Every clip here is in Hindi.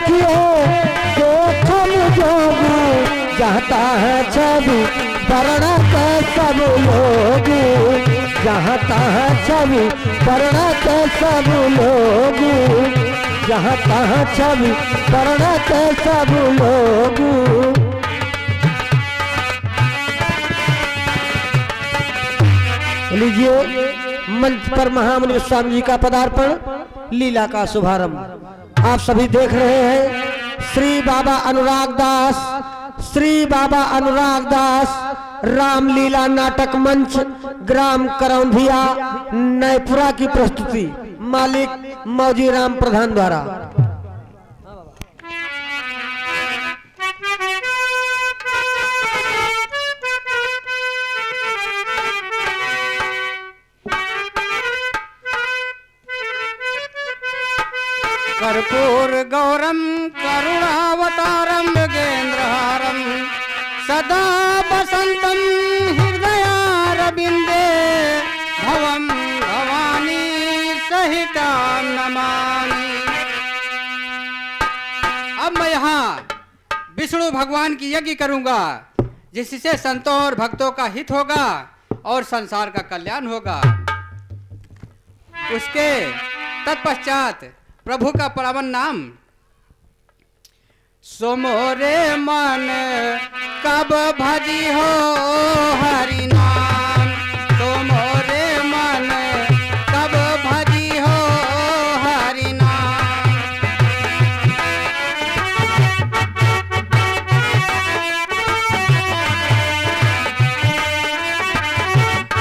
देखिए देखम जोगी चाहता है छवि वर्ण के सब लोग, चाहता है छवि वर्ण के सब लोग, चाहता है छवि वर्ण के सब लोग। लीजिए मंच पर महामुनि गोस्वामी जी का पदार्पण, लीला का शुभारंभ आप सभी देख रहे हैं। श्री बाबा अनुराग दास, श्री बाबा अनुराग दास रामलीला नाटक मंच, ग्राम करौंधिया नयपुरा की प्रस्तुति, मालिक मौजी राम प्रधान द्वारा। कर्पूर गौरम करुणावतारम मृगेन्द्रहारम सदा वसंतम हृदयारविंदे भवम भवानी सहितां नमामि। अब मैं यहाँ विष्णु भगवान की यज्ञ करूंगा, जिससे संतों और भक्तों का हित होगा और संसार का कल्याण होगा। उसके तत्पश्चात प्रभु का पावन नाम, सो मोरे मन कब भजी हो हरि नाम, सो मोरे मन कब भजी हो हरि नाम।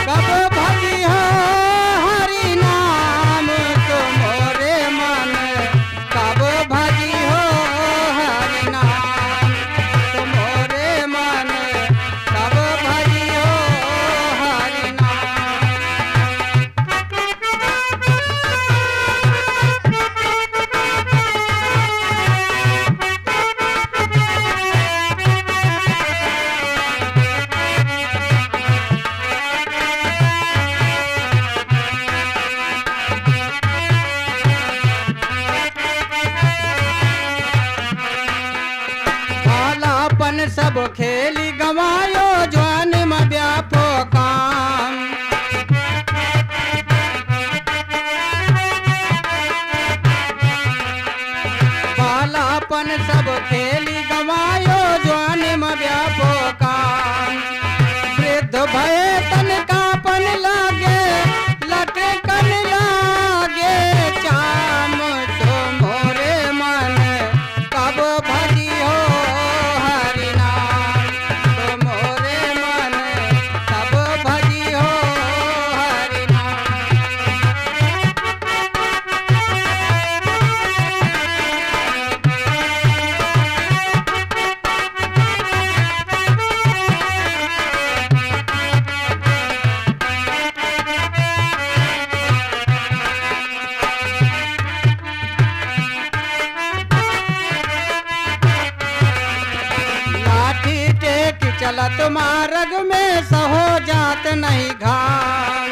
कब भजी हो हरि नाम, सो मोरे मन कब भजी हो हरि नाम, सो मोरे मन कब भजी हो हरि नाम। बालापन सब खेली गवायो, ज्वान में व्यापो काम। बालापन सब खेली गवायो, ज्वान में व्यापो काम। वृद्ध भय तन कापन लागे, लटकन लागे चाम, तो मोरे मन कब भजी हो हरि नाम, तो मोरे मन कब भजी हो हरि नाम। लाठी टेक चलत मार्ग में, सहो जात नहीं घाम।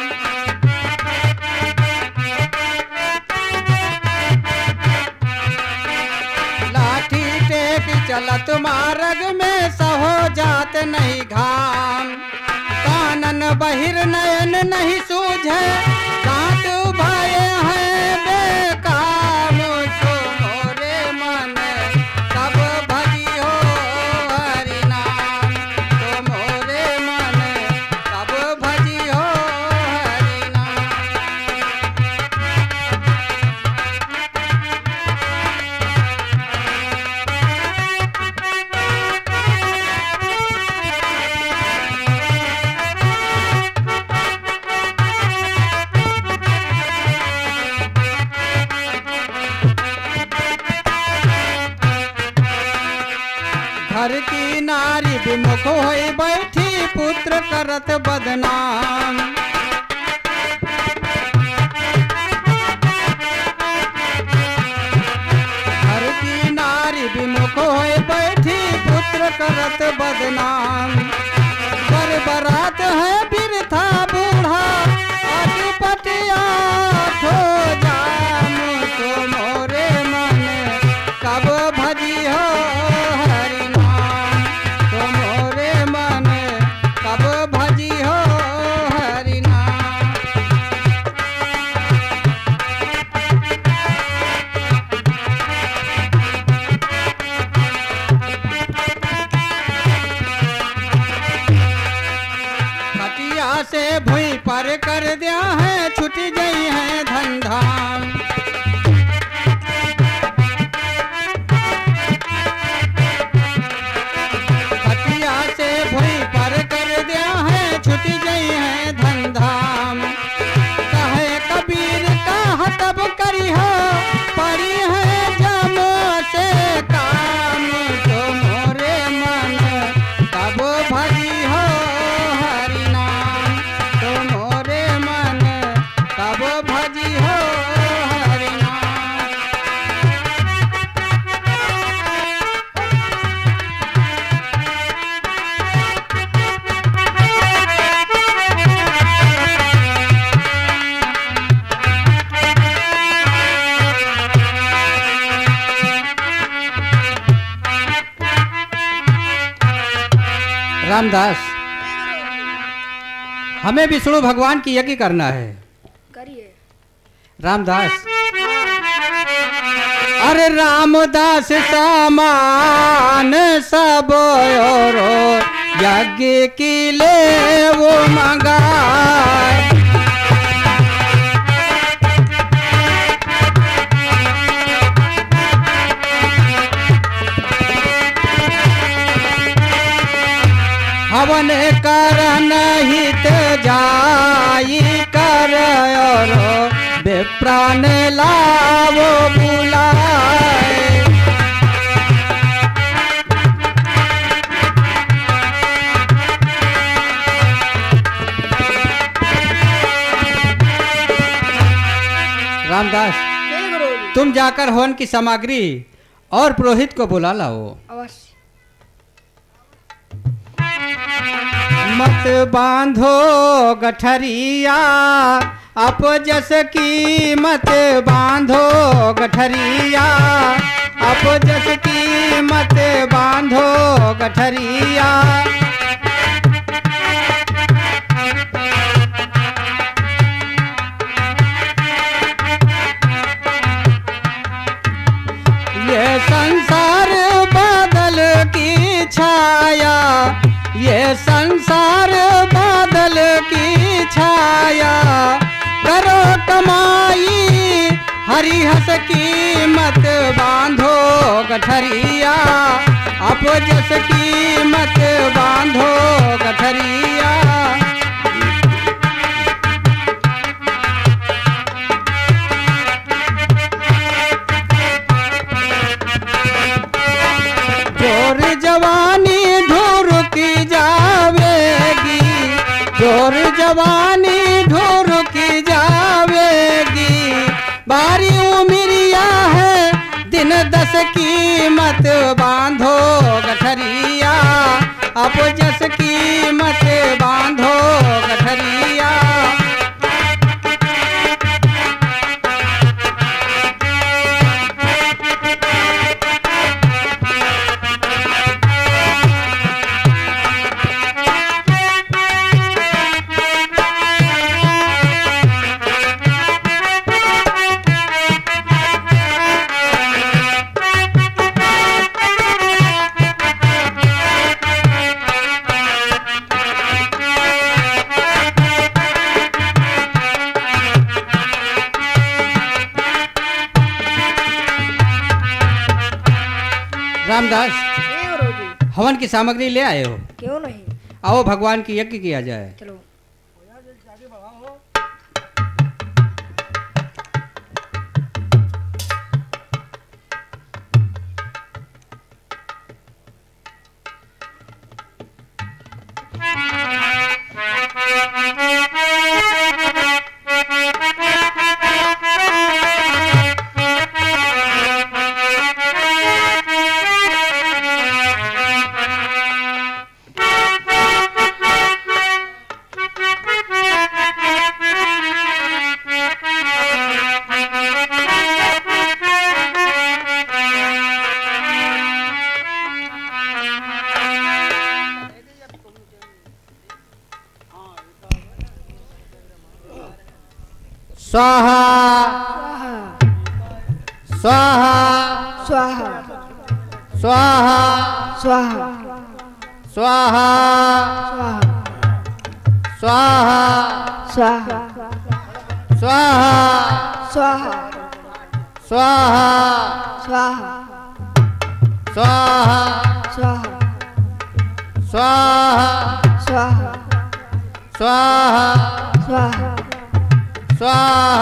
लाठी टेक चलत मार्ग में, सहो जात नहीं घाम। कानन बहिर नयन नहीं सूझे, दांत भय है बेकाम, सो मोरे मन कब भजी हो हरि नाम, तो मोरे मन कब भजी हो हरि नाम। घर की नारी विमुख होई बैठी, पुत्र करत बदनाम। घर की नारी विमुख होई बैठी, पुत्र करत बदनाम। बरबरात है बिरथा बूढ़ा, अटपटिया ठो जाम, तो मोरे मन कब भजी कर दिया है छुटी गई है धंधा। खटिया से भुई पर कर दिया है छुटी गई है धंधा। कहे कबीर का तब करी हो पड़ी है जम से काम। तो मोरे मन तब भजी हो हरि नाम। तो मोरे मन तब भजी हो हरि नाम। रामदास, हमें विष्णु भगवान की यज्ञ करना है। करिए। रामदास, अरे रामदास समान सब और यज्ञ की ले वो मंगाए। हवन करन हित जाई कर और विप्रान लावो बुलाए। रामदास, हे गुरुजी। तुम जाकर हवन की सामग्री और पुरोहित को बुला लाओ। अवश्य। मत बांधो गठरिया अप जस की मत बांधो गठरिया। अप जस की मत बांधो गठरिया। ये संसार बादल की छाया। ये संसार बादल की छाया। करो कमाई हरि हस की मत बांधो गठरिया। अप जस की मत बांधो गठरिया। जोर जवानी ढूर की जावेगी। जोर जवानी ढूर की जावेगी। बारी उमरिया है दिन 10 की मत बांधो गठरिया। अब जस की मत बांधो गठरिया। रामदास, हे गुरुजी। हवन की सामग्री ले आए हो। क्यों नहीं। आओ भगवान की यज्ञ किया जाए। चलो। स्वाहा स्वाहा स्वाहा स्वाहा स्वाहा स्वाहा स्वाहा स्वाहा स्वाहा स्वाहा स्वाहा स्वाहा स्वाहा स्वाहा स्वाहा स्वाहा स्वाहा स्वाहा स्वाहा स्वाहा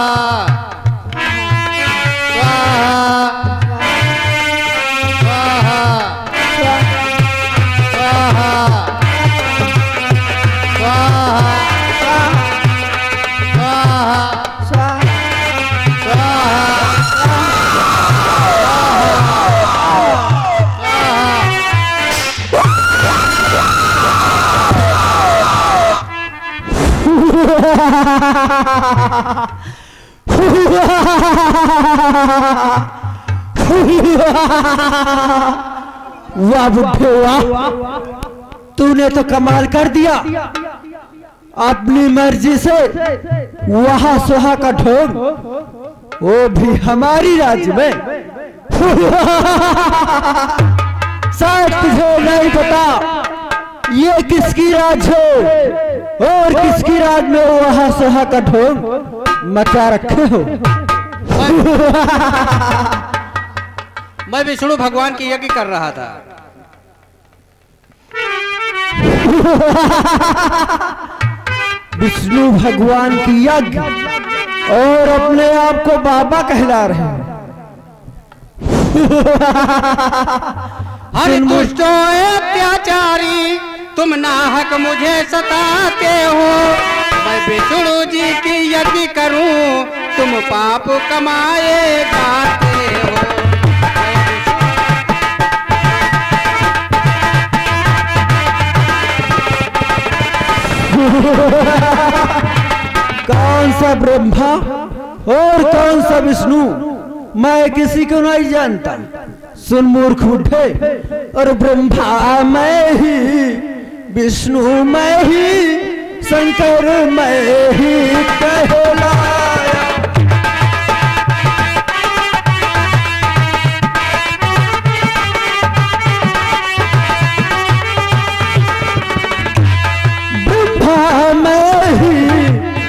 वाह बुड्ढे वाह, तूने तो कमाल कर दिया। अपनी मर्जी से वहा सुहा का ढोंग, वो भी हमारी राज्य में। शायद तुझे नहीं पता ये किसकी राज है और किसकी राज में वहा सुहा का ढोंग मचा रखे हो। मैं विष्णु भगवान की यज्ञ कर रहा था। विष्णु भगवान की यज्ञ और अपने आप को बाबा कहला रहे हैं। हरि दुष्टों अत्याचारी, तुम नाहक मुझे सताते हो। मैं विष्णु जी की यज्ञ करूं, तुम पाप कमाए गाते हो। कौन सा ब्रह्मा और कौन सा विष्णु, मैं किसी को नहीं जानता। सुन मूर्ख बुड्ढे, और ब्रह्मा मैं ही, विष्णु मैं ही, शंकर मैं ही कहलाया।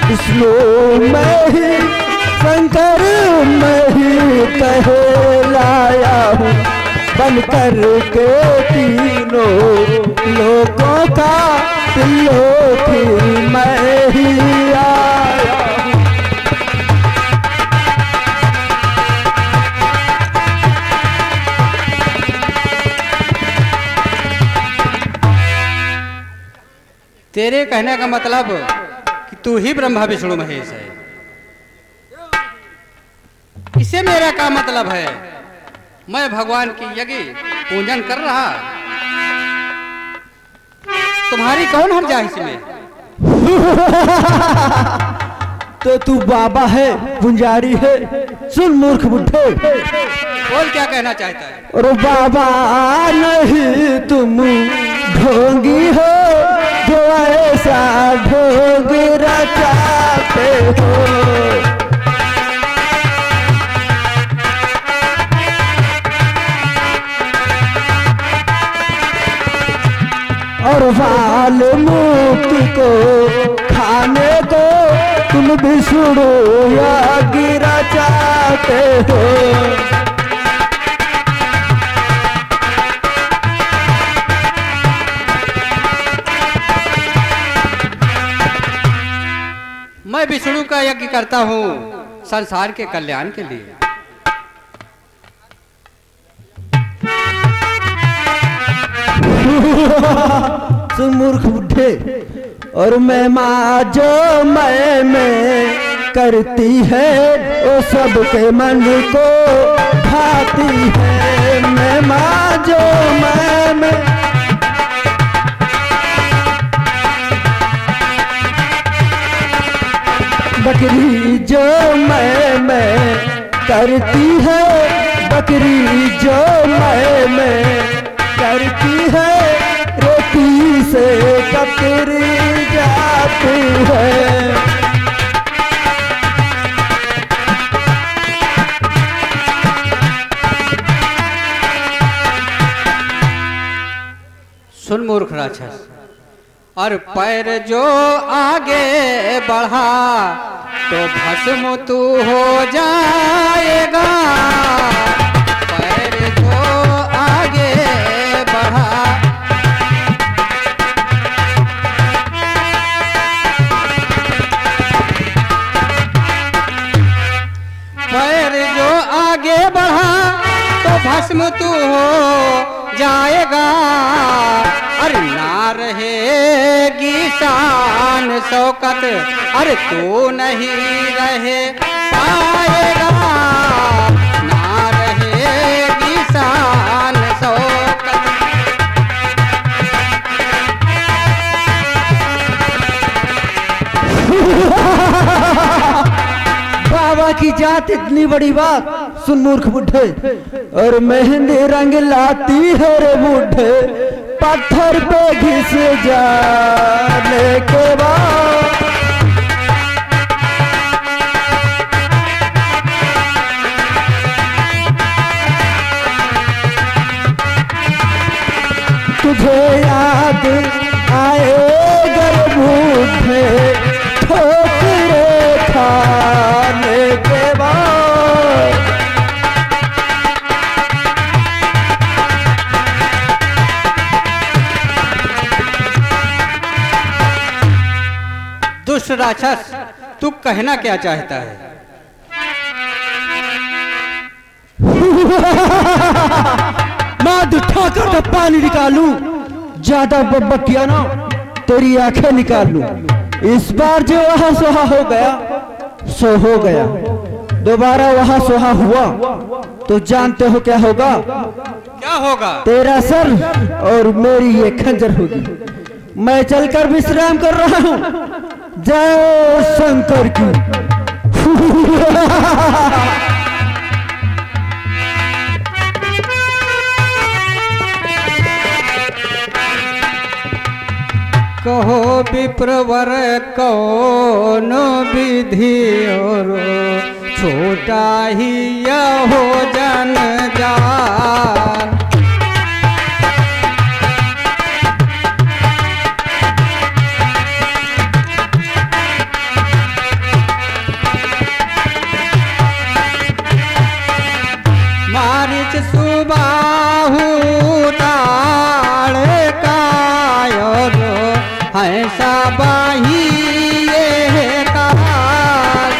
विष्णु मैं ही, शंकर मैं ही कहलाया हूँ। बनकर के तीनों लोगों का त्रिलोकी मैं ही आया हूँ। तेरे कहने का मतलब कि तू ही ब्रह्मा विष्णु महेश है। इससे मेरा क्या मतलब है? मैं भगवान की यज्ञ पूजन कर रहा, तुम्हारी कौन हर्जा है इसमें? तो तू बाबा है, पुंजारी है। सुन मूर्ख बुड्ढे, बोल क्या कहना चाहता है? और बाबा नहीं तुम ढोंगी हो, जो ऐसा ढोंग रचाते हो। और वाल्मीकि को खाने को तुम विष्णु यज्ञ रचाते हो। मैं विष्णु का यज्ञ करता हूँ संसार के कल्याण के लिए। सुन मूर्ख बुड्ढे, और मैं माँ जो मैं करती है वो सबके मन को भाती है। मैं माँ जो मैं बकरी जो मैं करती है, बकरी जो मैं करती है, रोटी से कतरी जाती है। सुन मूर्ख राक्षस, और पैर जो आगे बढ़ा तो भस्म तू हो जाएगा। पैर जो आगे बढ़ा पैर जो आगे बढ़ा तो भस्म तू हो जाएगा। अरे ना रहेगी शान शौकत, अरे तू नहीं रहे पाएगा। ना रहेगी शान शौकत। बाबा की जात इतनी बड़ी बात सुन मूर्ख बुढ़े। और मेहंदी रंग लाती है रे बुढ़े, पत्थर पे घिस जाने के बाद। तुझे याद आए गर बुढ़े, ठोकरे खाने के बाद। दुष्ट राक्षस, तू कहना क्या चाहता है? मैं उठा कर पानी निकालूं, ज्यादा बकबक किया ना तेरी आंखें निकाल लूं। इस बार जो वहां सोहा हो गया सो हो गया, दोबारा वहां सोहा हुआ तो जानते हो क्या होगा? क्या होगा? तेरा सर और मेरी ये खंजर होगी। मैं चलकर विश्राम कर रहा हूं। जय शंकर की। कहो विप्रवर कौन विधि और छोटा ही यह हो जन जान। मारिच सुबाहु ताड़ कायर ऐसा बाही ये काल।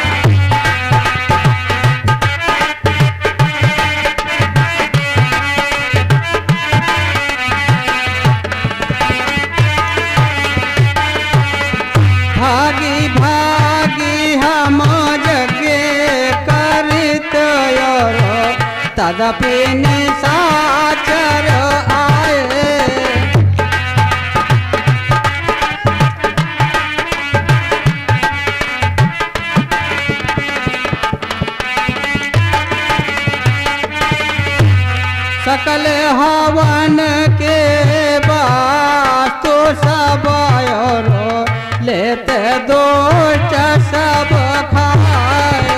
भागी भागी हम जगे करत और तदपि निशाचर आए। सकल हवन के वास्तु सब और लेते दो सब खाए।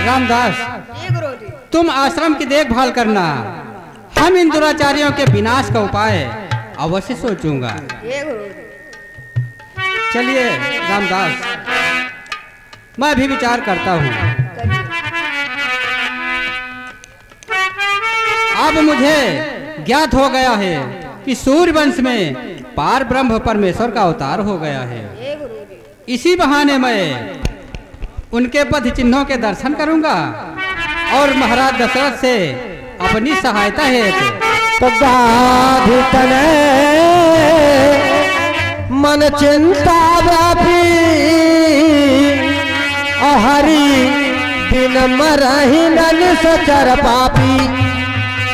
रामदास, तुम आश्रम की देखभाल करना, हम इन दुराचारियों के विनाश का उपाय अवश्य सोचूंगा। चलिए रामदास, मैं भी विचार करता हूँ। अब मुझे ज्ञात हो गया है कि सूर्य वंश में पार ब्रह्म परमेश्वर का अवतार हो गया है। इसी बहाने मैं उनके पद चिन्हों के दर्शन करूंगा और महाराज दशरथ से अपनी सहायता हेतु मन चिंता व्यापी हरि दिन मरहि नन सचर पापी।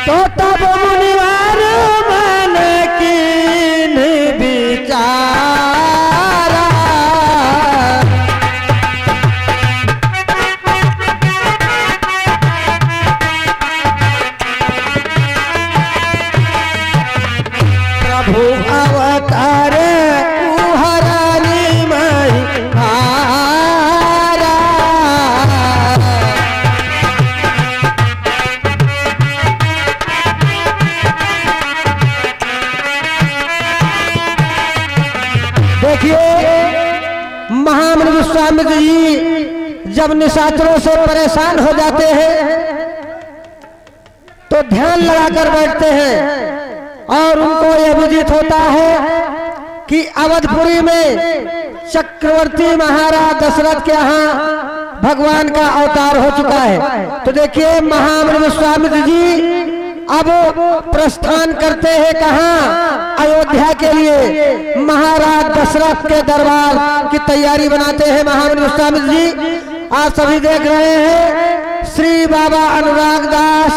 तो तब मुनिवर मन कीन विचारा। प्रभु अवतार उहरानी मई देखिए महामुनि विश्वामित्र जी जब निशाचरों से परेशान हो जाते हैं तो ध्यान लगाकर बैठते हैं और उनको यह विदित होता है कि अवधपुरी में चक्रवर्ती महाराज दशरथ के यहाँ भगवान का अवतार हो चुका है। तो देखिए महामुनि विश्वामित्र जी अब प्रस्थान करते हैं कहाँ? अयोध्या के लिए। महाराज दशरथ के दरबार की तैयारी बनाते हैं महामुनि विश्वामित्र जी। आप सभी देख रहे हैं श्री बाबा अनुराग दास,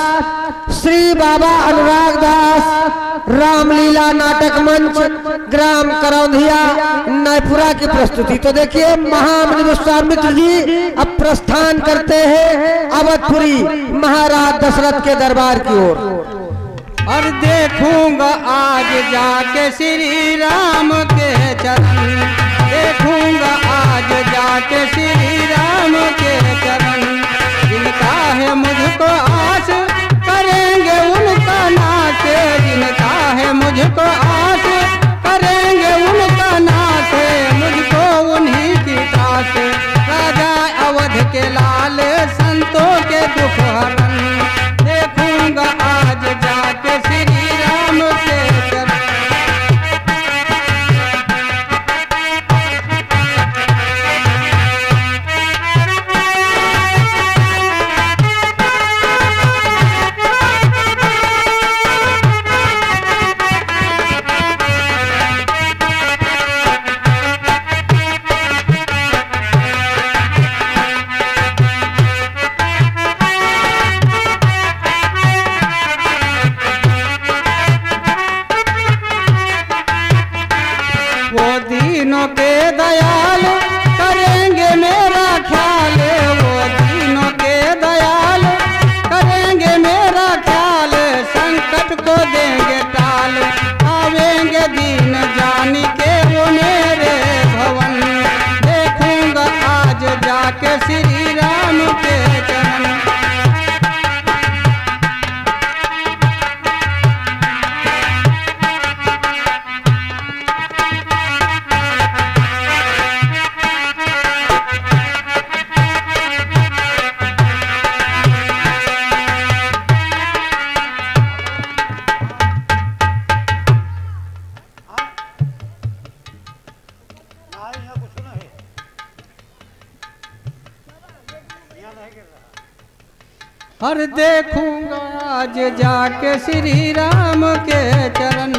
श्री बाबा अनुराग दास रामलीला नाटक मंच ग्राम करौंधिया नयपुरा की प्रस्तुति। तो देखिए महामुनि विश्वामित्र जी अब प्रस्थान करते हैं अवधपुरी महाराज दशरथ के दरबार की ओर। और देखूंगा आज जाके श्री राम के चरण, देखूंगा आज जाके श्री राम के चरण। जिनका है मुझको आस करेंगे उनका नाश, जिनका है मुझको आस करेंगे उनका नाश। मुझको उन्हीं की दास राजा अवध के लाल संतों के दुख हरण। देखूंगा आज जाके श्री राम के चरण। दीनों के दयाल करेंगे मेरा ख्याल, वो दीनों के दयाल करेंगे मेरा ख्याल। संकट को देंगे टाल, आवेंगे दीन जानी के वो मेरे भवन। देखूंगा आज जाके श्री राम के चरण। और देखूंगा आज जाके श्री राम के चरण।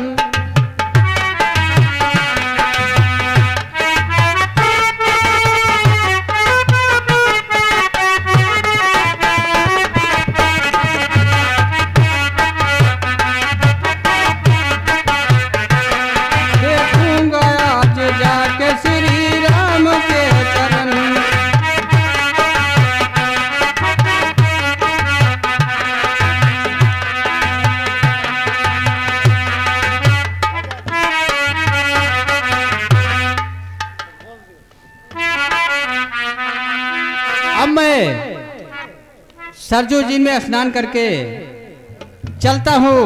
देखूंगा आज जाके श्री राम के चरण। अब मैं सरजू जी में स्नान करके चलता हूँ,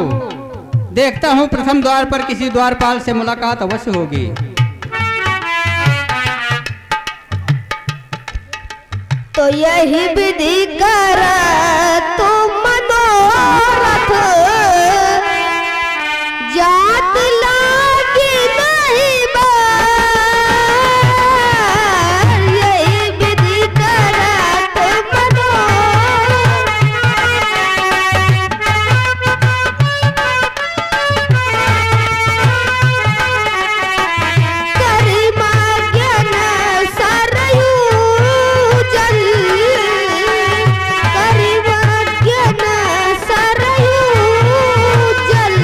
देखता हूँ प्रथम द्वार पर किसी द्वारपाल से मुलाकात अवश्य होगी। तो यही विधि कर तुम मनोरथ, जात लागी नहीं बार। यही विधि कर तुम मनोरथ, करिमा ज्ञान सरयू जल, करिमा ज्ञान सरयू जल।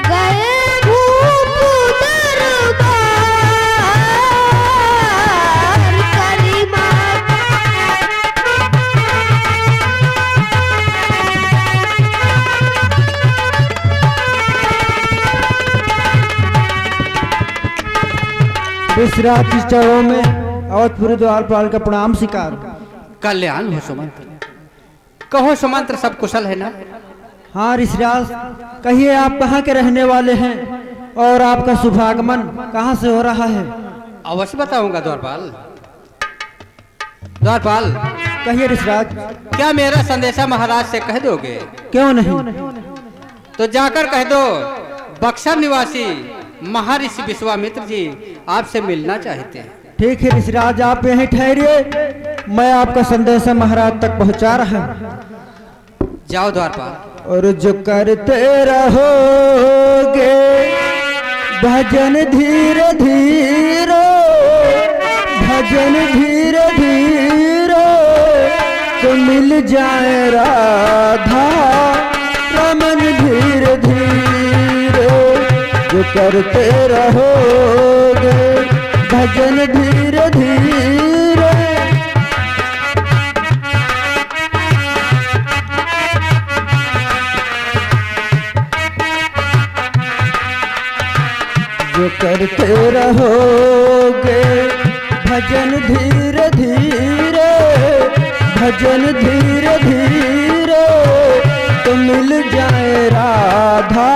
गए भूप दरबार, करिमा इस रात की चरणों में अवधपुरी द्वारपाल का प्रणाम स्वीकार। कल्याण हो सुमंत्र, कहो सुमंत्र सब कुशल है ना? हाँ ऋषिराज, कहिए आप कहाँ के रहने वाले हैं और आपका शुभागमन कहाँ से हो रहा है? अवश्य बताऊंगा द्वारपाल। द्वारपाल, कहिए ऋषिराज। क्या मेरा संदेशा महाराज से कह दोगे? क्यों नहीं? तो जाकर कह दो बक्सर निवासी महर्षि विश्वामित्र जी आपसे मिलना चाहते हैं। ठीक है ऋषिराज, आप यहीं ठहरिए, मैं आपका संदेश महाराज तक पहुंचा रहा हूं। जाओ द्वारपाल। और जो करते रहोगे भजन धीरे धीरे, भजन धीरे धीरे, तो मिल जाए राधा रमन धीरे धीरे। जो करते रहोगे भजन धीरे धीरे, जो करते रहोगे भजन धीरे धीरे, भजन धीरे धीरे, तो मिल जाए राधा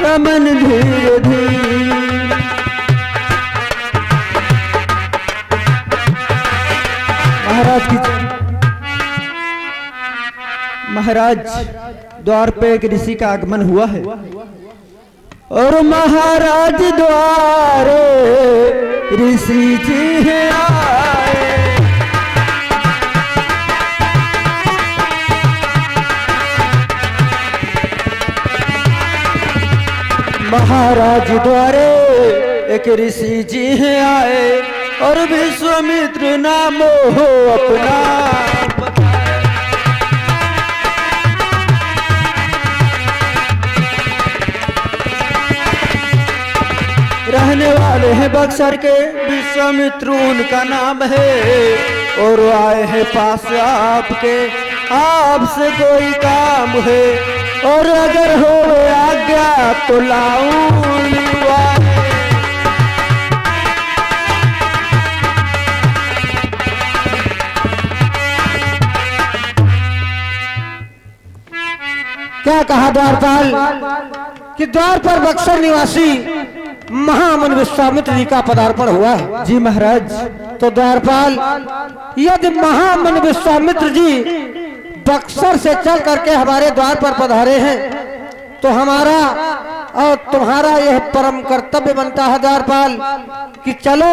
रमन धीरे धीरे। महाराज की महाराज, द्वार पे एक ऋषि का आगमन हुआ है और महाराज द्वारे ऋषि जी हैं आए। महाराज द्वारे एक ऋषि जी हैं आए और विश्वामित्र नाम हो अपना। रहने वाले हैं बक्सर के, विश्वामित्र उनका नाम है, और आए हैं पास आपके, आपसे कोई काम है, और अगर हो आज्ञा तो लाऊं। क्या कहा द्वारपाल कि द्वार पर बक्सर निवासी महामुनि विश्वामित्र जी का पदार्पण हुआ है। जी महाराज। तो द्वारपाल, यदि महामुनि विश्वामित्र जी बक्सर से चल करके हमारे द्वार पर पधारे हैं तो हमारा और तुम्हारा यह परम कर्तव्य बनता है द्वारपाल कि चलो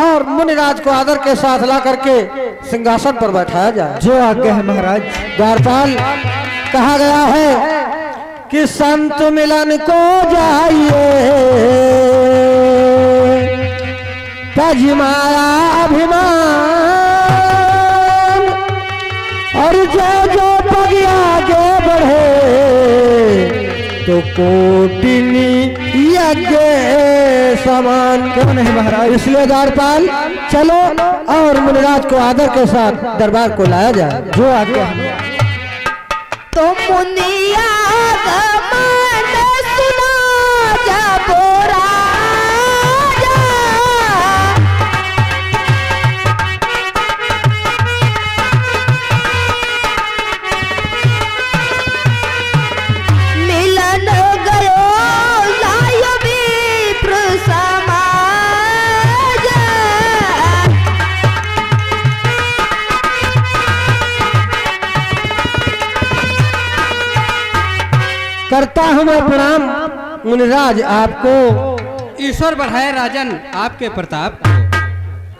और मुनिराज को आदर के साथ ला करके सिंहासन पर बैठाया जाए। जो आज्ञा है महाराज। द्वारपाल, कहा गया है कि संत मिलन को जाइए तज माया अभिमान, और जो पग आगे बढ़े तो कोटिनी यज्ञ समान। क्यों नहीं महाराज। इसलिए द्वारपाल, चलो और मुनिराज को आदर के साथ दरबार को लाया जाए। जो आज्ञा है। तो मुनिया गमन सुना जब राजा, मिलन गयो लाय विप्र समाज। करता हूँ मैं प्रणाम मुनिराज आपको। ईश्वर बढ़ाए राजन आपके प्रताप को।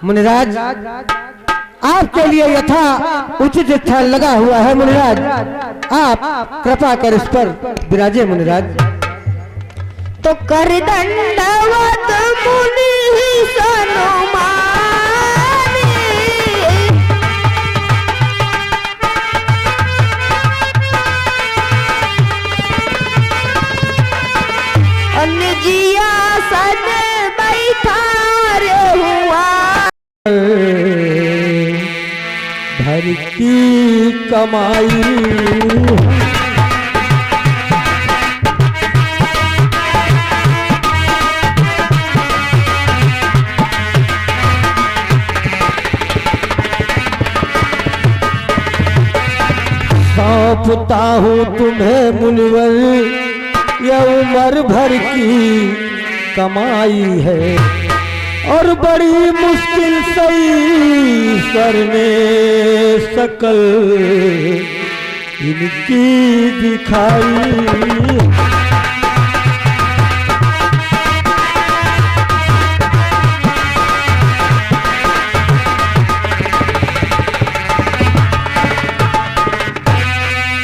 मुनिराज, आपके लिए यथा उचित स्थान लगा हुआ है मुनिराज, आप कृपा कर इस पर विराजे मुनिराज। तो कर दंडवत मुनि सनुमानी, जिया सन बैठा रे हुआ, घर की कमाई सौंपता हूँ तुम्हें मुनिवर यह उम्र भर की कमाई है और बड़ी मुश्किल सही सर में शकल इनकी दिखाई।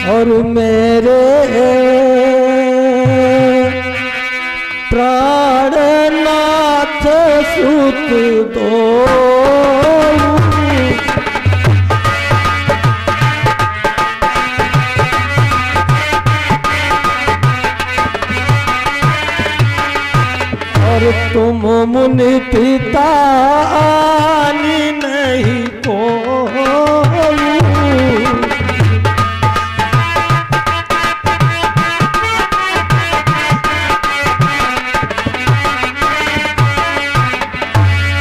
और मेरे प्राणनाथ सुत दो और तुम मुनि पिता आनी नहीं को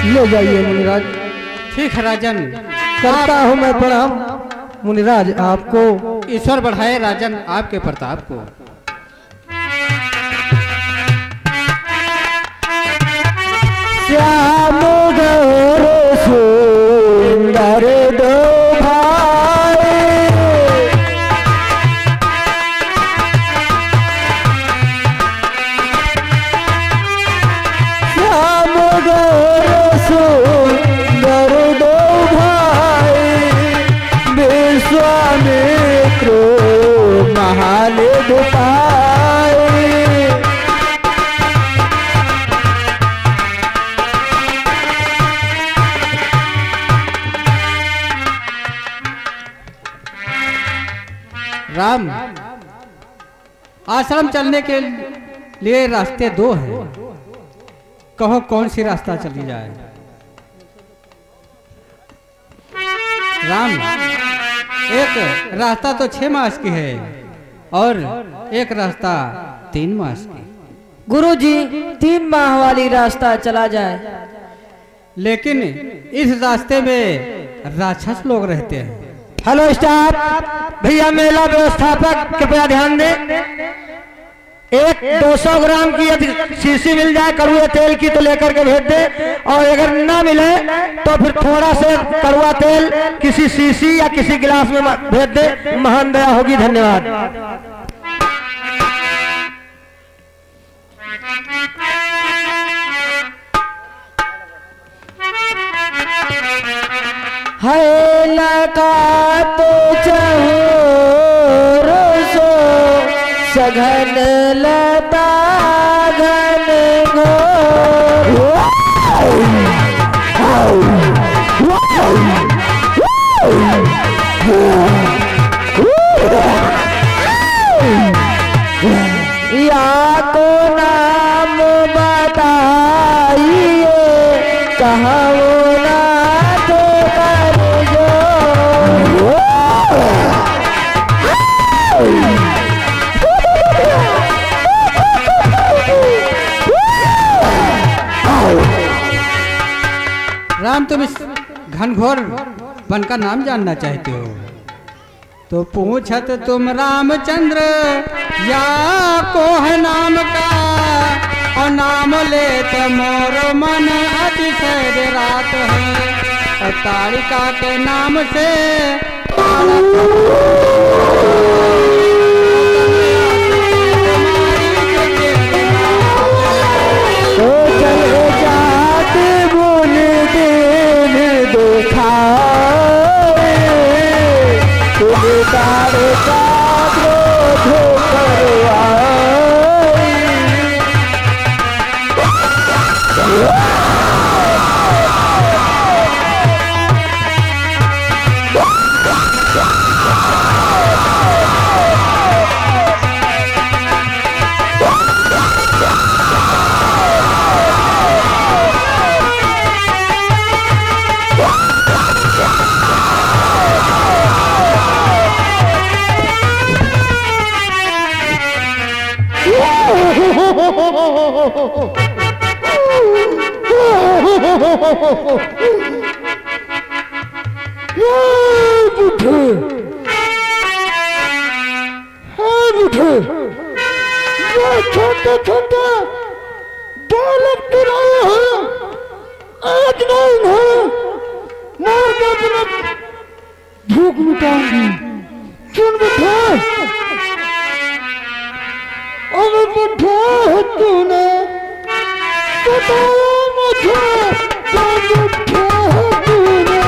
ले जाइए मुनिराज। ठीक है राजन, करता हूँ मैं प्रणाम मुनिराज आपको। ईश्वर बढ़ाए राजन आपके प्रताप को। श्याम गौर सुंदर दो भाई श्याम गौर सुंदर दो भाई विश्वामित्र महालिद पाए। राम, आश्रम चलने के लिए रास्ते दो हैं, कहो कौन सी रास्ता चली जाए। राम, एक रास्ता तो 6 मास की है और एक रास्ता 3 मास की। गुरुजी 3 माह वाली रास्ता चला जाए। लेकिन इस रास्ते में राक्षस लोग रहते हैं। हेलो स्टाफ, भैया मेला व्यवस्थापक कृपया ध्यान दें। एक 200 ग्राम की यदि शीशी मिल जाए कड़वा तेल की तो लेकर के भेज दे, और अगर ना मिले तो फिर थोड़ा से कड़वा तेल किसी शीशी या किसी गिलास में भेज दे, महान दया होगी। धन्यवाद। है लगा तो चाहो रोसो सघन लता घन घोर या को नाम बताइए कहाँ वो नाथ कर जो राम, तुम इस घनघोर वन का नाम जानना चाहते हो तो पूछत तुम रामचंद्र या को है नाम का, और नाम ले तो मोर मन अतिशय रात है, और तारिका के नाम से तो चले जात बोल दिन देखा तुम तारे का क्रोध करवाई। छोटे छोटे बालक गिराए हैं, आज नहीं है मार के अपना भूख मिटाऊंगी। चुन बिठा अब बिठा तूने बताया मुझे, कब बिठा तूने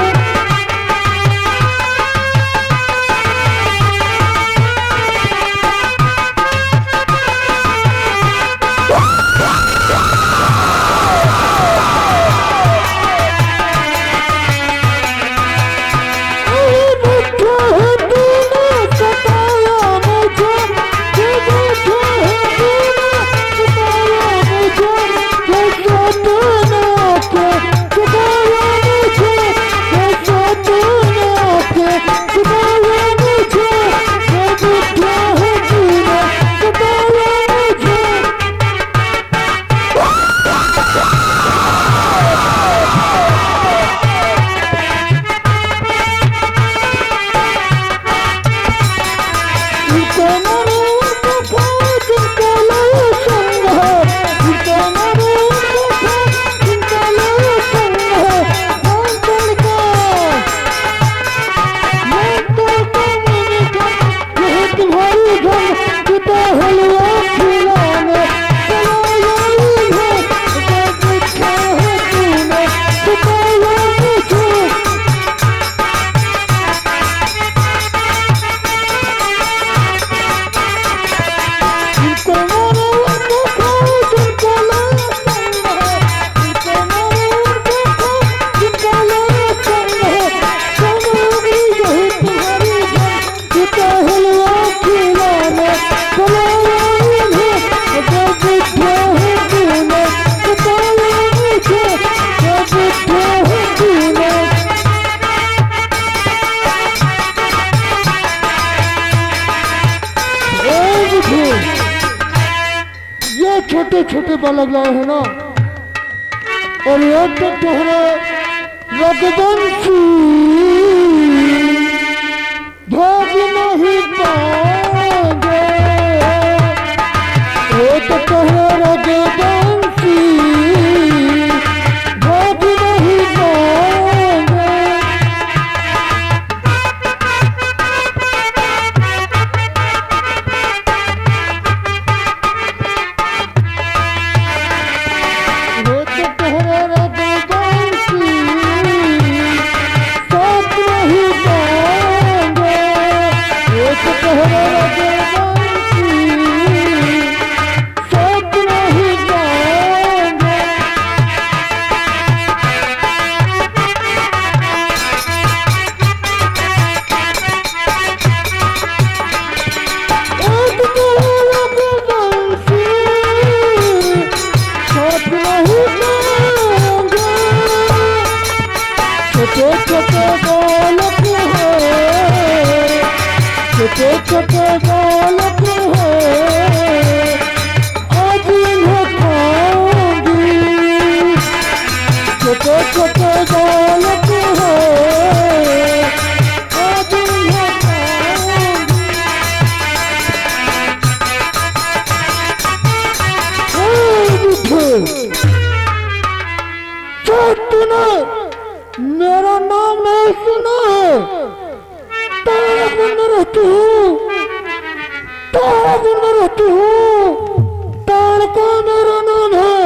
छोटे छोटे बालक लाए हैं ना, और ये तो तुम्हारे रघुवंशी भाग नहीं पाएंगे, ये तो तुम्हारे रघुवंशी भाग नहीं पाएंगे। छोटे छोटे बालक हैं, आज इन्हें खाऊंगी। छोटे छोटे बालक हैं, आज इन्हें खाऊंगी। क्या तूने मेरा नाम नहीं सुना है? तारा बन रहती हूँ, तारा बन रहती हूँ, तार का मेरा नाम है,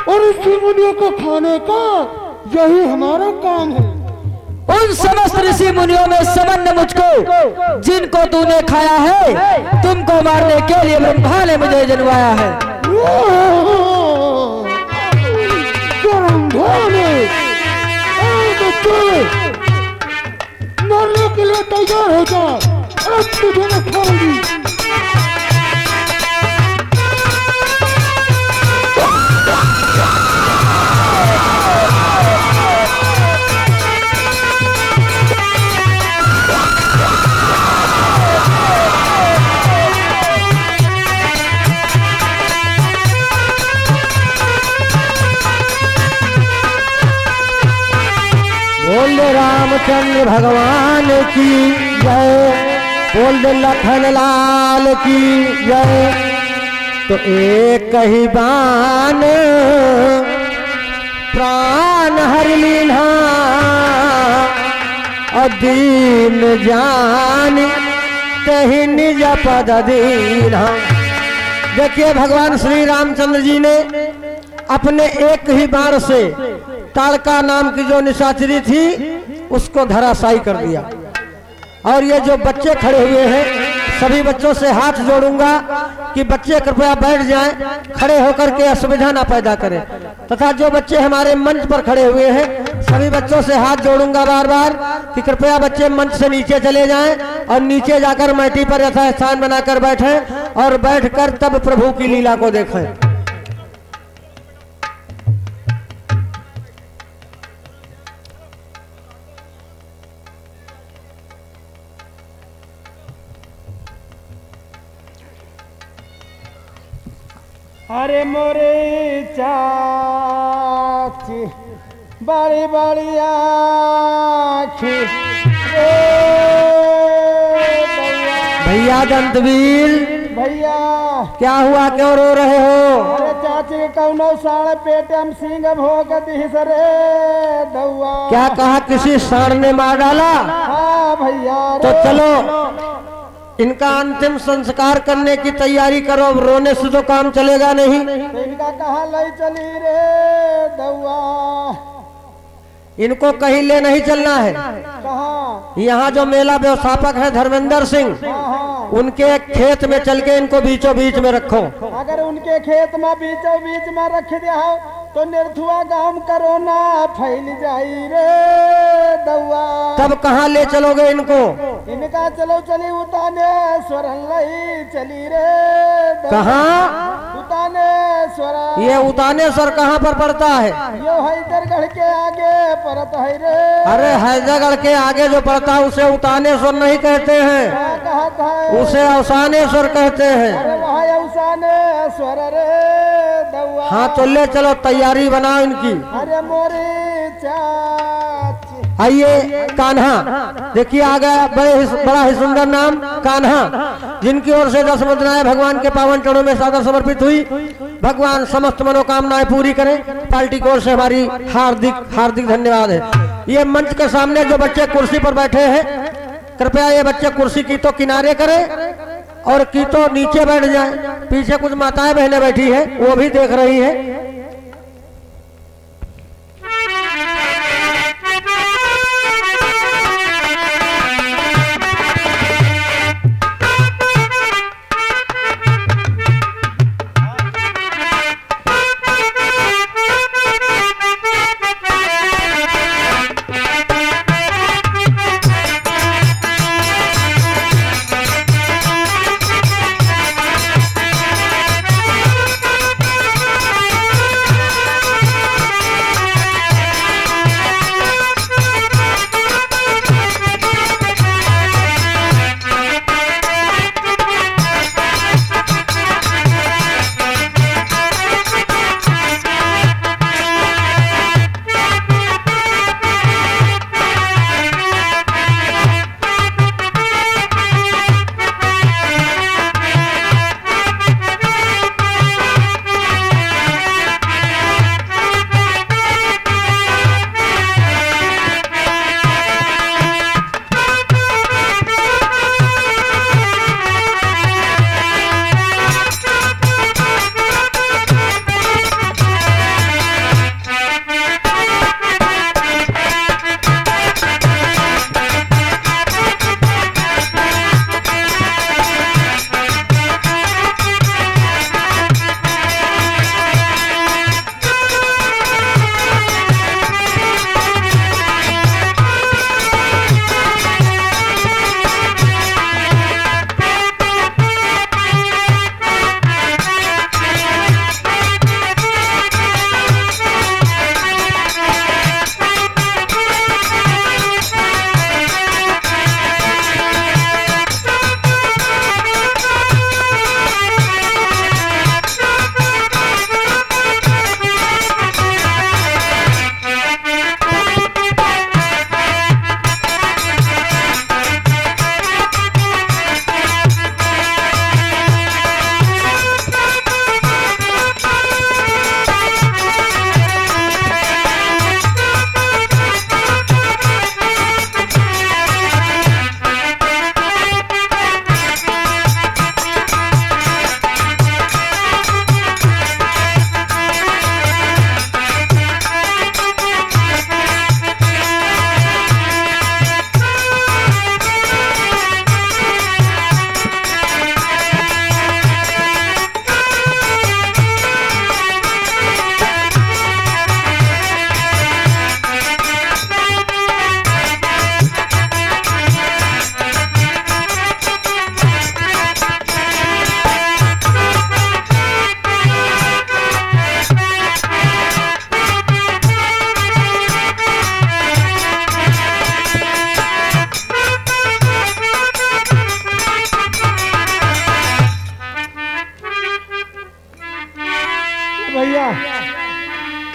और ऋषि मुनियों को खाने का यही हमारा काम है। उन समस्त ऋषि मुनियों में समन्य मुझको, जिनको तूने खाया है, तुमको मारने के लिए ब्रह्मा ने मुझे जन्माया है। मरने के लिए तैयार हो जा, अब तुझे मैं खाऊंगी। बोल दे रामचंद्र भगवान की जय, बोल दे लखन लाल की जय। तो एक ही बान प्राण हर लीन्हा और दीन जान तही निज पद दीन्हा। देखिए भगवान श्री रामचंद्र जी ने अपने एक ही बाण से ताड़का नाम की जो निशाचरी थी उसको धराशायी कर दिया। और ये जो बच्चे खड़े हुए हैं सभी बच्चों से हाथ जोड़ूंगा कि बच्चे कृपया बैठ जाएं, खड़े होकर के असुविधा ना पैदा करें। तथा जो बच्चे हमारे मंच पर खड़े हुए हैं सभी बच्चों से हाथ जोड़ूंगा बार बार कि कृपया बच्चे मंच से नीचे चले जाएं और नीचे जाकर मैटी पर यथा स्थान बनाकर बैठें और बैठकर तब प्रभु की लीला को देखें। अरे मोरे चाची बड़ी बड़ी आँखी भैया दंतवीर भैया क्या हुआ, क्यों रो रहे हो? अरे चाची कौनो साढ़े पेट हम सिंह भोग दिस रे दौआ। क्या कहा, किसी सांड ने मार डाला? हाँ भैया तो चलो इनका अंतिम संस्कार करने की तैयारी करो, अब रोने से तो काम चलेगा नहीं। इनका कहाँ लाई चली रे दौआ? इनको कहीं ले नहीं चलना है। कहाँ? यहाँ जो मेला व्यवस्थापक है धर्मेंद्र सिंह, उनके खेत में चल के इनको बीचों बीच में रखो। अगर उनके खेत में बीचों बीच में रख दिया तो निर्धुआ गांव कोरोना फैल जाई रे दौआ। तब कहाँ ले चलोगे इनको? इनका चलो चली उताने स्वरन लई चली रे दौआ। कहाँ? उतानेश्वर। ये उतानेश्वर कहाँ पर पड़ता है? यो हैदरगढ़ के आगे पड़ता है रे। अरे हैदरगढ़ के आगे जो पड़ता है उसे उतानेश्वर नहीं कहते हैं, कहता है उसे अवसानेश्वर कहते हैं। अरे वहाँ अवसानेश्वर रे दौआ। हाँ तो ले चलो, तैयारी बनाओ इनकी। अरे मोरी चाची। आइए कान्हा, देखिए आ गया बड़ा ही सुंदर नाम कान्हा, जिनकी ओर से 10 मुद्राएं भगवान के पावन चरणों में सादर समर्पित हुई। भगवान समस्त मनोकामनाएं पूरी करें। पार्टी की ओर से हमारी हार्दिक हार्दिक धन्यवाद है। ये मंच के सामने जो बच्चे कुर्सी पर बैठे हैं, कृपया ये बच्चे कुर्सी की तो किनारे करें और की तो नीचे बैठ जाएं। पीछे कुछ माताएं बहनें बैठी है, वो भी देख रही है।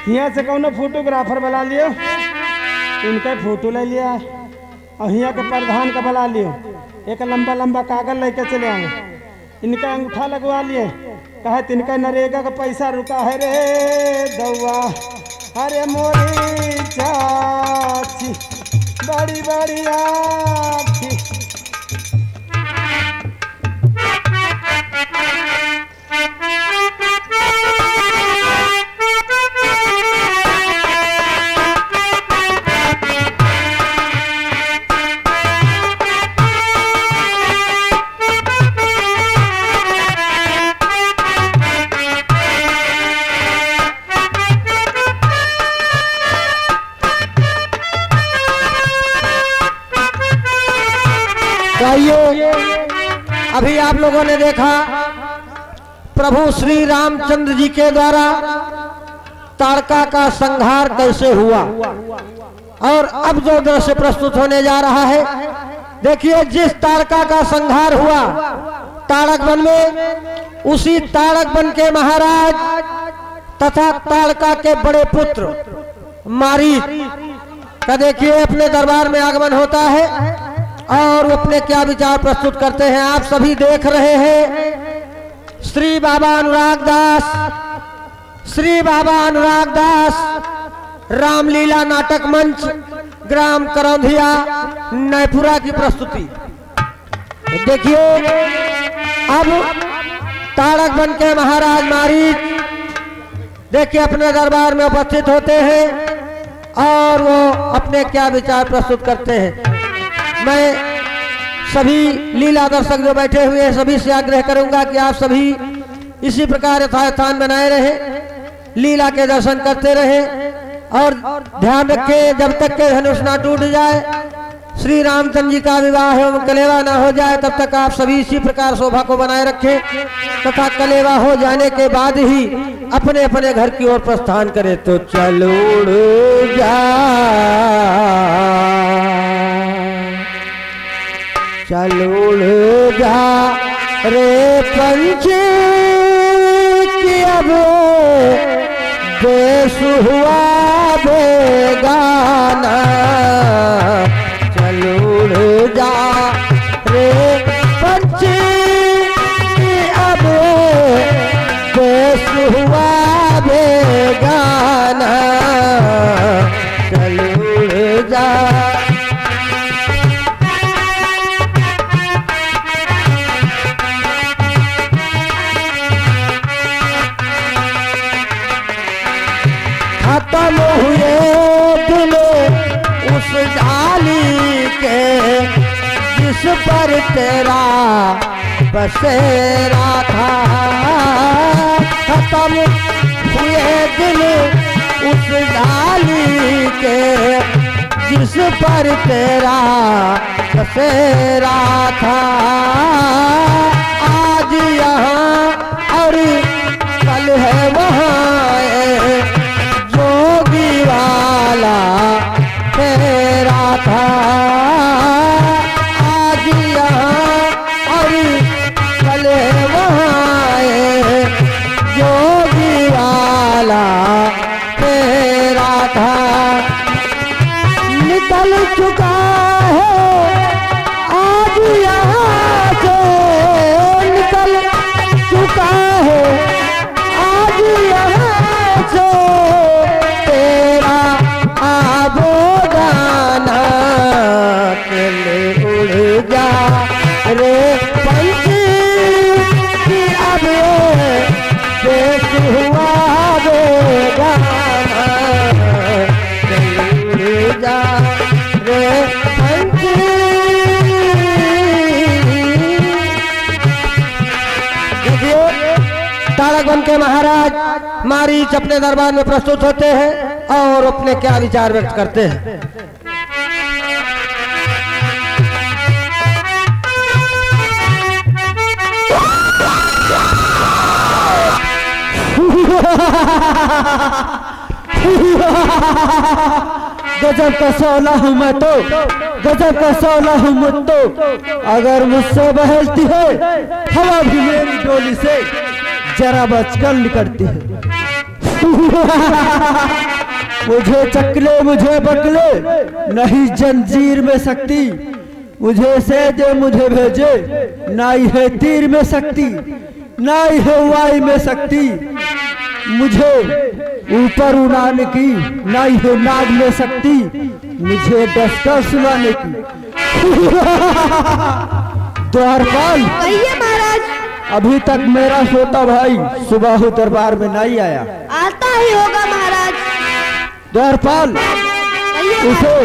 यहाँ से कौनो फोटोग्राफर बुला लियो, इनका फोटो ले लिया और यहाँ के प्रधान का बुला लियो, एक लंबा लंबा कागज लेके चले आए, इनका अंगूठा लगवा लिए, कहे तिनका नरेगा का पैसा रुका है रे दौआ, अरे मोरी चाची बड़ी बड़ी आखी। आइए, अभी आप लोगों ने देखा प्रभु श्री रामचंद्र जी के द्वारा ताड़का का संहार कैसे हुआ, और अब जो दृश्य प्रस्तुत होने जा रहा है, देखिए जिस ताड़का का संहार हुआ ताड़क वन में, उसी ताड़क वन के महाराज तथा ताड़का के बड़े पुत्र मारीच का देखिए अपने दरबार में आगमन होता है और अपने क्या विचार प्रस्तुत करते हैं। आप सभी देख रहे हैं श्री बाबा अनुराग दास, श्री बाबा अनुराग दास रामलीला नाटक मंच ग्राम करौंधिया नैपुरा की प्रस्तुति। देखिए अब ताड़क वन के महाराज मारीच देखिए अपने दरबार में उपस्थित होते हैं और वो अपने क्या विचार प्रस्तुत करते हैं। मैं सभी लीला दर्शक जो बैठे हुए हैं सभी से आग्रह करूंगा कि आप सभी इसी प्रकार यथास्थान बनाए रहें, लीला के दर्शन करते रहें और ध्यान रखें जब तक के धनुष ना टूट जाए, श्री रामचंद्र जी का विवाह एवं कलेवा ना हो जाए, तब तक आप सभी इसी प्रकार शोभा को बनाए रखें तथा कलेवा हो जाने के बाद ही अपने अपने घर की ओर प्रस्थान करें। तो चलो जा चलो जा रे पंछी की अब देश हुआ बेगाना, चलो जा रे पंछी की अब देश हुआ बेगाना, चलो जा। खत्म हुए दिल उस डाली के जिस पर तेरा बसेरा था, खत्म हुए दिल उस डाली के जिस पर तेरा बसेरा था, आज यहाँ और कल है वहाँ जोगी वाला तेरा था, आज यहाँ और कल वहाँ जोगी वाला तेरा था। निकल चुका है आज यहाँ से, निकल चुका है आज यहाँ से तेरा आबोदाना, चले उड़ जा रे पंछी की अब देश हुआ बेगाना, चले उड़ जा रे पंछी। ताड़क वन के महाराज मारीच अपने दरबार में प्रस्तुत होते हैं और अपने क्या विचार व्यक्त करते हैं। गजब का सौला हूँ मैं तो, गजब का सौला हूँ मैं तो, अगर मुझसे बहलती है हवा भी मेरी डोली से जरा बचकर निकलती है। मुझे चकले मुझे बकले, नहीं जंजीर में शक्ति। मुझे सेजे मुझे भेजे, नाई है तीर में शक्ति, नाई है वाई में शक्ति। मुझे ऊपर उड़ाने की, नाई है नाग में शक्ति, मुझे डस्टर सुनाने की। द्वारपाल कहिए महाराज। अभी तक मेरा सोता भाई सुबाहु दरबार में नहीं आया। आता ही होगा महाराज। द्वारपाल कहिए उसे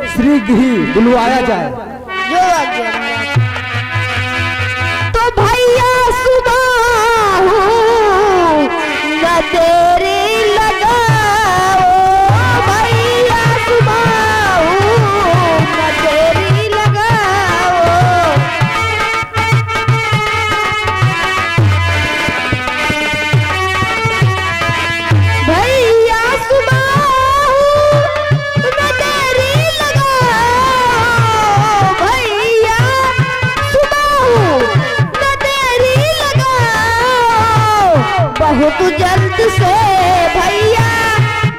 शीघ्र ही बुलवाया जाए। जो आज्ञा महाराज। तो भैया सुबह न देरी लगाओ, भैया सुबह न देरी लगाओ। भैया सुबह न देरी लगाओ, भैया सुबह न देरी लगाओ। बहुत जल्द से भैया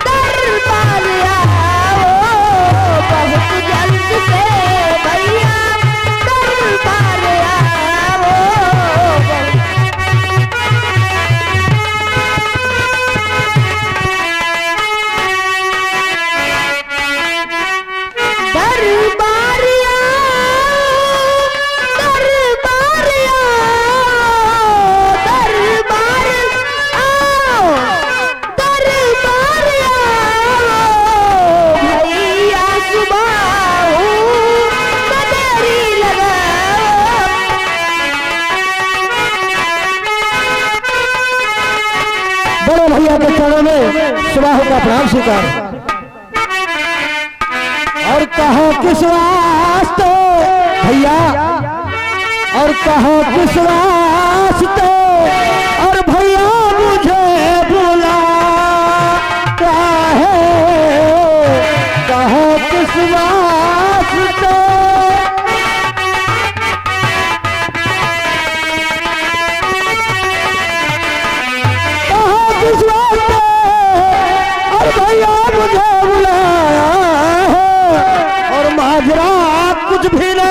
दरबार आओ, बहुत जल्द से भैया दरबार आओ। दरबारिया दरबारिया दरबार आओ, दरबारिया भैया सुबह न देरी लगाओ। बड़े भैया के चरणों में सुबाहु का प्रणाम स्वीकार। और कहो किस वास्ते भैया, और कहो किस वास्ते, और भैया मुझे बुला है, कहो किस वास्ते। कहो किस वास्ते, और भैया मुझे बुलाया है, और माजरा कुछ भी ना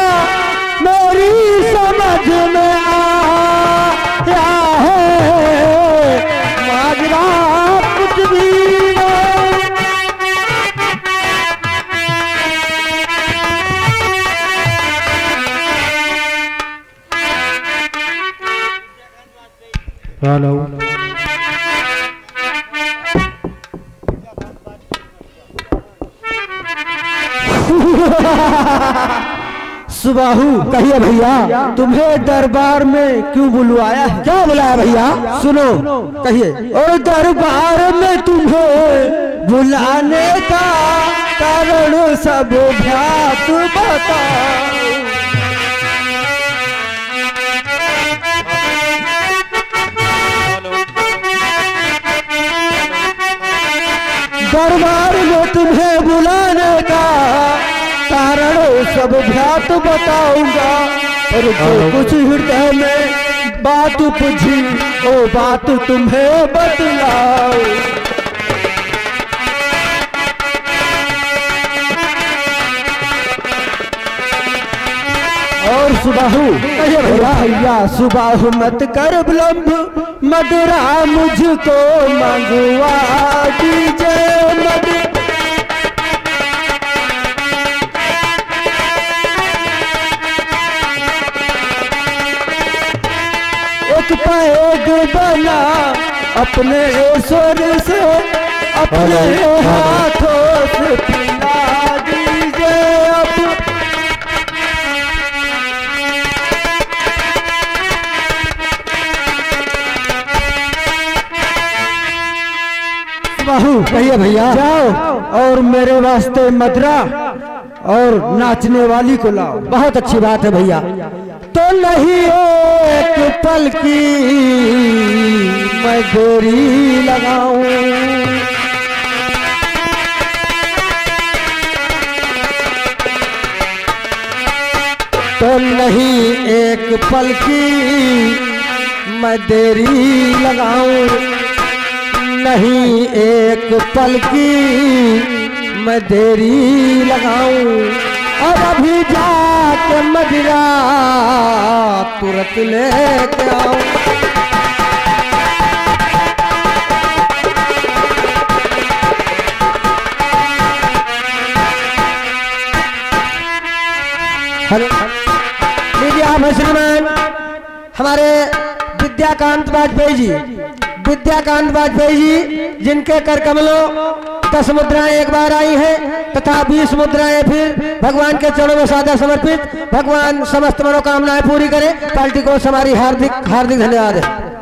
मेरी समझ में आया है, माजरा कुछ भी ना। हेलो सुबाहु कहिए भैया, तुम्हें दरबार में क्यों बुलवाया है? क्या बुलाया भैया? सुनो कहिए। और दरबार में तुम्हें बुलाने का कारण सब भ्रात बताओ। दरबार में तुम्हें बुलाने का कारण सब भ्रात बताऊंगा, और जो कुछ हृदय में बात उपजी वो बात तुम्हें बतलाओ। और सुबाहु कहिए भैया। भैया सुबाहु मत कर विलंब, मदरा मुझको मंगवा दीजिए मद। एक पैग बना अपने स्वर से, अपने हाथों से पिला दीजिए अब। बाहू कहिए भैया। जाओ और मेरे वास्ते मदरा और नाचने वाली को लाओ। बहुत अच्छी बात है भैया। तो नहीं एक पल की मैं देरी लगाऊं, तो नहीं एक पल की मैं देरी लगाऊं। नहीं एक पल की मैं देरी लगाऊं और अभी जाके मदिरा तुरंत लेके आऊं। लीजिए आप हैं श्रीमान हमारे विद्याकांत वाजपेयी जी, विद्याकांत वाजपेयी जी, जिनके कर कमलों 10 मुद्राएं एक बार आई हैं तथा 20 मुद्राएं फिर भगवान के चरणों में सादा समर्पित। भगवान समस्त मनोकामनाएं पूरी करें। पार्टी को हमारी हार्दिक हार्दिक धन्यवाद है।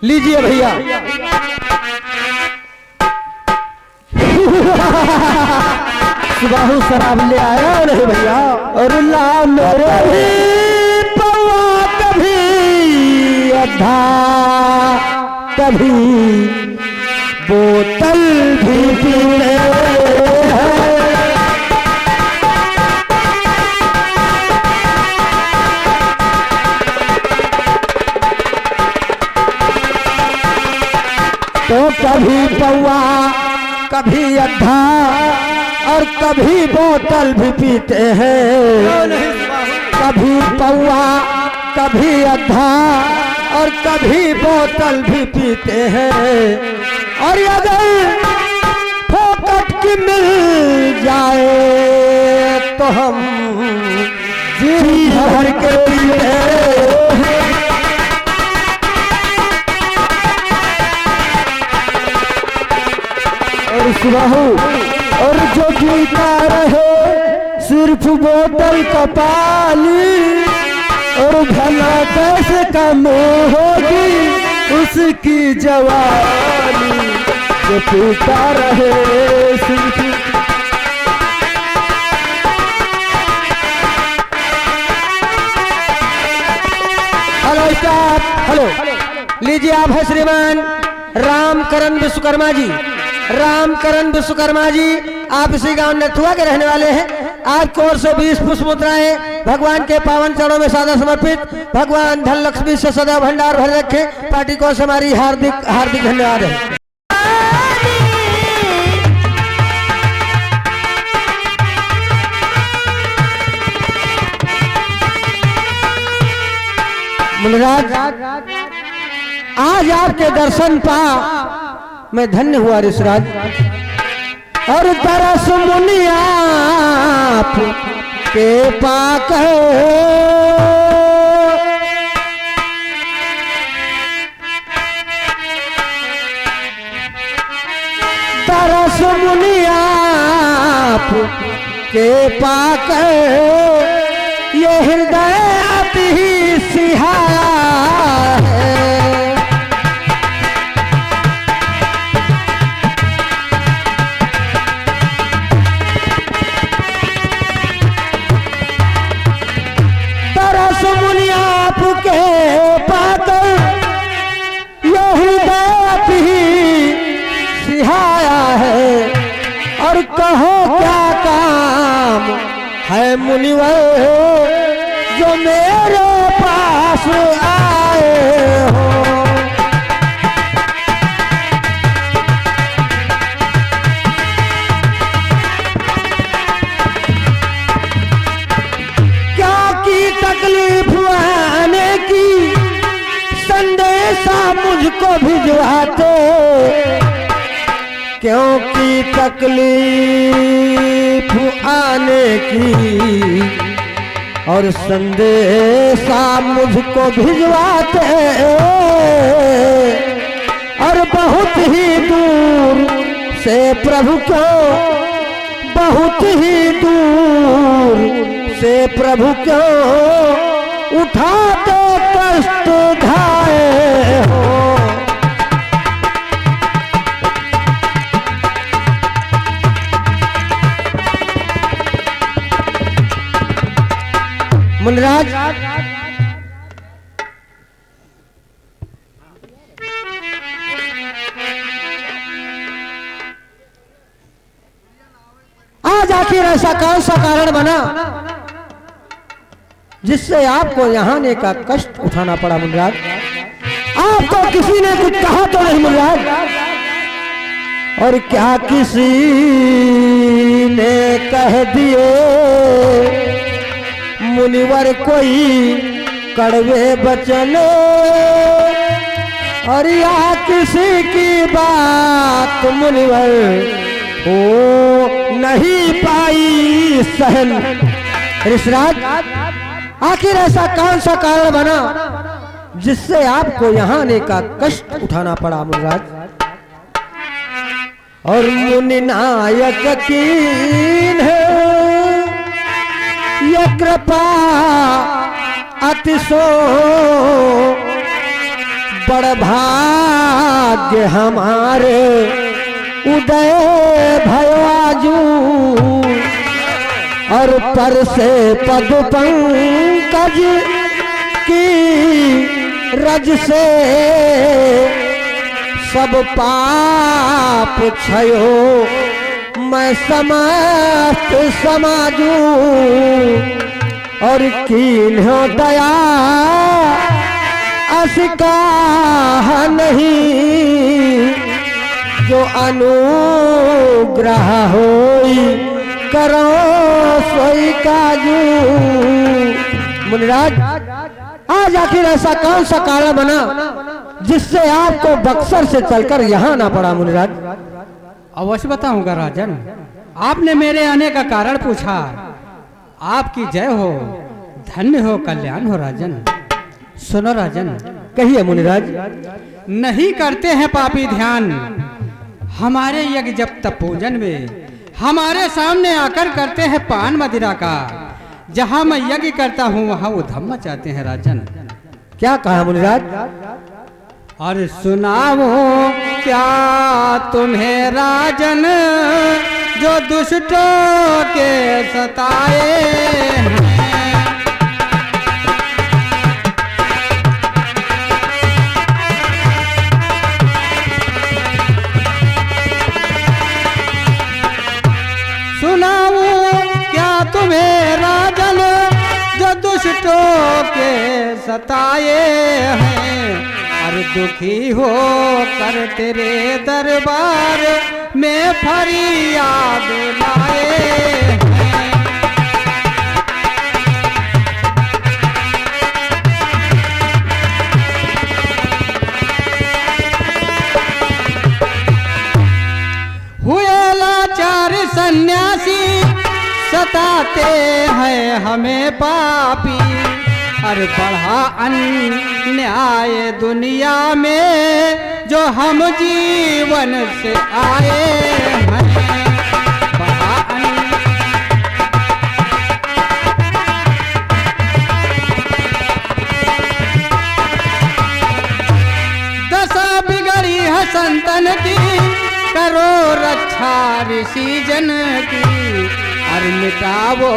लीजिए भैया। सुबाहु शराब ले आया नहीं भैया, और ला मेरे कभी पौआ कभी अद्धा कभी बोतल भी पीते हैं। तो कभी पौआ कभी अद्धा और कभी बोतल भी पीते हैं। कभी पौआ कभी अद्धा और कभी बोतल भी पीते हैं। और अगर फोकट की मिल जाए तो हम जी भर के पीते हैं। और सुबाहु और जो पीता रहे सिर्फ बोतल का पानी, और भला कैसे कम होगी उसकी जवानी, जो पीता रहे सिर्फ। Hello staff, hello. लीजिए आप है श्रीमान रामकरण विश्वकर्मा जी, रामकरण विश्वकर्मा जी, आप इसी गांव नथुआ के रहने वाले हैं। आपको ओर से 20 पुष्प मुद्राएं भगवान के पावन चरणों में सादा समर्पित। भगवान धन लक्ष्मी से सदा भंडार भर रखे। पार्टी को हमारी हार्दिक हार्दिक धन्यवाद है। मुनिराज, आज आपके दर्शन पा मैं धन्य हुआ ऋषराज। और तरस मुनि आप के पाक तरस मुनि आप के पाक ये हृदय अति ही सिहाया है। तरस मुनि आपके पाकर ये हृदय अति ही सिहाया है। और कहो क्या काम है मुनिवर जो मेरे पास आए हो। क्या की तकलीफ आने की संदेशा मुझको भिजवाते, क्योंकि तकलीफ आने की और संदेशा मुझको भिजवाते। और बहुत ही दूर से प्रभु को, बहुत ही दूर से प्रभु को उठाते कष्ट ढाए हो। मुनिराज, आज आखिर ऐसा कौन सा कारण बना जिससे आपको यहाँ आने का कष्ट उठाना पड़ा मुनिराज। आपको किसी ने कुछ कहा तो नहीं मुनिराज? और क्या किसी ने कह दिए मुनिवर कोई कड़वे बचन, और या किसी की बात मुनिवर हो नहीं पाई सहन। ऋषिराज, आखिर ऐसा कौन सा कारण बना जिससे आपको यहाँ आने का कष्ट उठाना पड़ा मुनिराज? और मुनि नायक कीन है ये कृपा अतिशो, बड़ भाग्य हमारे उदय भयो आजू, और पर से पद पंकज की रज से सब पाप क्षयो, मैं समस्त समाजू, और कीन्हो दया असकाह नहीं, जो अनुग्रह होई करो सोई काजू। मुनिराज, आज आखिर ऐसा कौन सा कारण बना जिससे आपको बक्सर से चलकर यहाँ आना पड़ा मुनिराज? अवश्य बताऊंगा राजन। आपने मेरे आने का कारण पूछा। आपकी जय हो, धन्य हो, कल्याण हो राजन। सुनो राजन। कहिए मुनिराज। नहीं करते हैं पापी ध्यान हमारे यज्ञ जब तप पूजन में, हमारे सामने आकर करते हैं पान मदिरा का। जहाँ मैं यज्ञ करता हूँ वहाँ उधम मचाते हैं राजन। क्या कहा मुनिराज? और सुनाओ क्या तुम्हें राजन, जो दुष्टों के सताए हैं। सुनाओ क्या तुम्हें राजन, जो दुष्टों के सताए हैं। और दुखी हो कर तेरे दरबार में फरियाद लाए हैं। हुए लाचार सन्यासी सताते हैं हमें पापी, और बढ़ा अन्याय दुनिया में जो हम जीवन से आए हैं। बढ़ा दशा बिगड़ी है संतन की, करो रक्षा ऋषि जन की। और मिटावो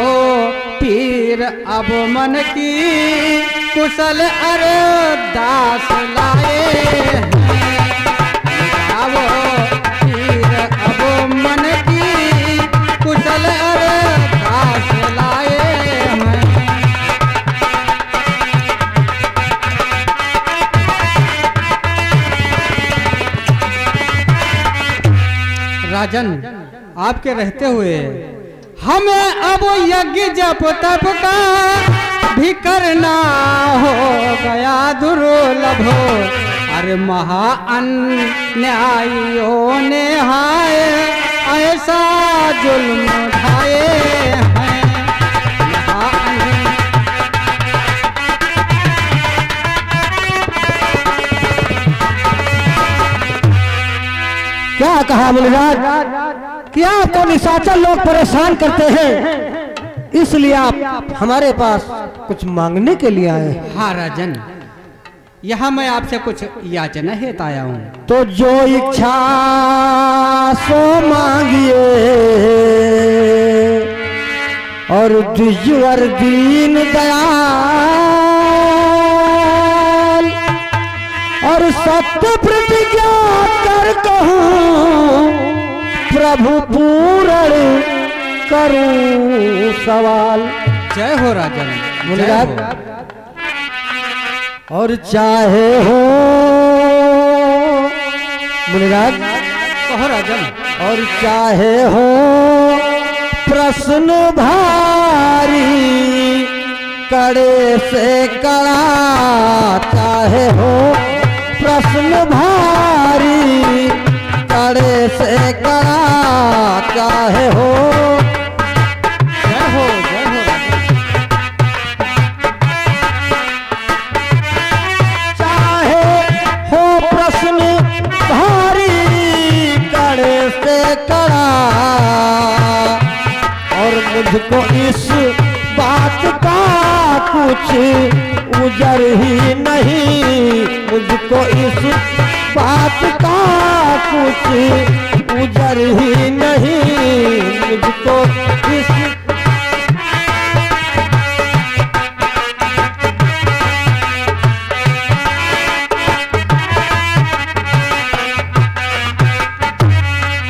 पीर अब मन की, कुशल अरदास लाए हैं। मिटावो पीर अब मन की, कुशल अरदास लाए हैं। राजन, आपके रहते हुए हमें अब यज्ञ जप तप का भी करना हो गया दुर्लभ। अरे महा अन्यायियों ने हाय ऐसा जुल्म उठाए हैं। क्या कहा मुनिराज? क्या आपको निशाचर लोग परेशान करते हैं, इसलिए आप हमारे पास कुछ मांगने के लिए आए? हाँ राजन, यहाँ मैं आपसे कुछ याचना हेत आया हूँ। तो जो इच्छा सो मांगिए, और द्विजवर दीन दयाल, और सत्य प्रतिज्ञा कर कहूँ, प्रभु पूर्ण करूं सवाल। जय हो राजन। मुनिराज और चाहे हो मुनिराज कहो राजन। और चाहे हो प्रश्न भारी कड़े से कड़ा, चाहे हो प्रश्न भारी कड़े से कड़ा, चाहे हो। जय हो जय हो। चाहे हो प्रश्न भारी कड़े से कड़ा, और मुझको इस बात का कुछ उजर ही नहीं, मुझको इस बात का कुछ उजर ही नहीं, मुझको इस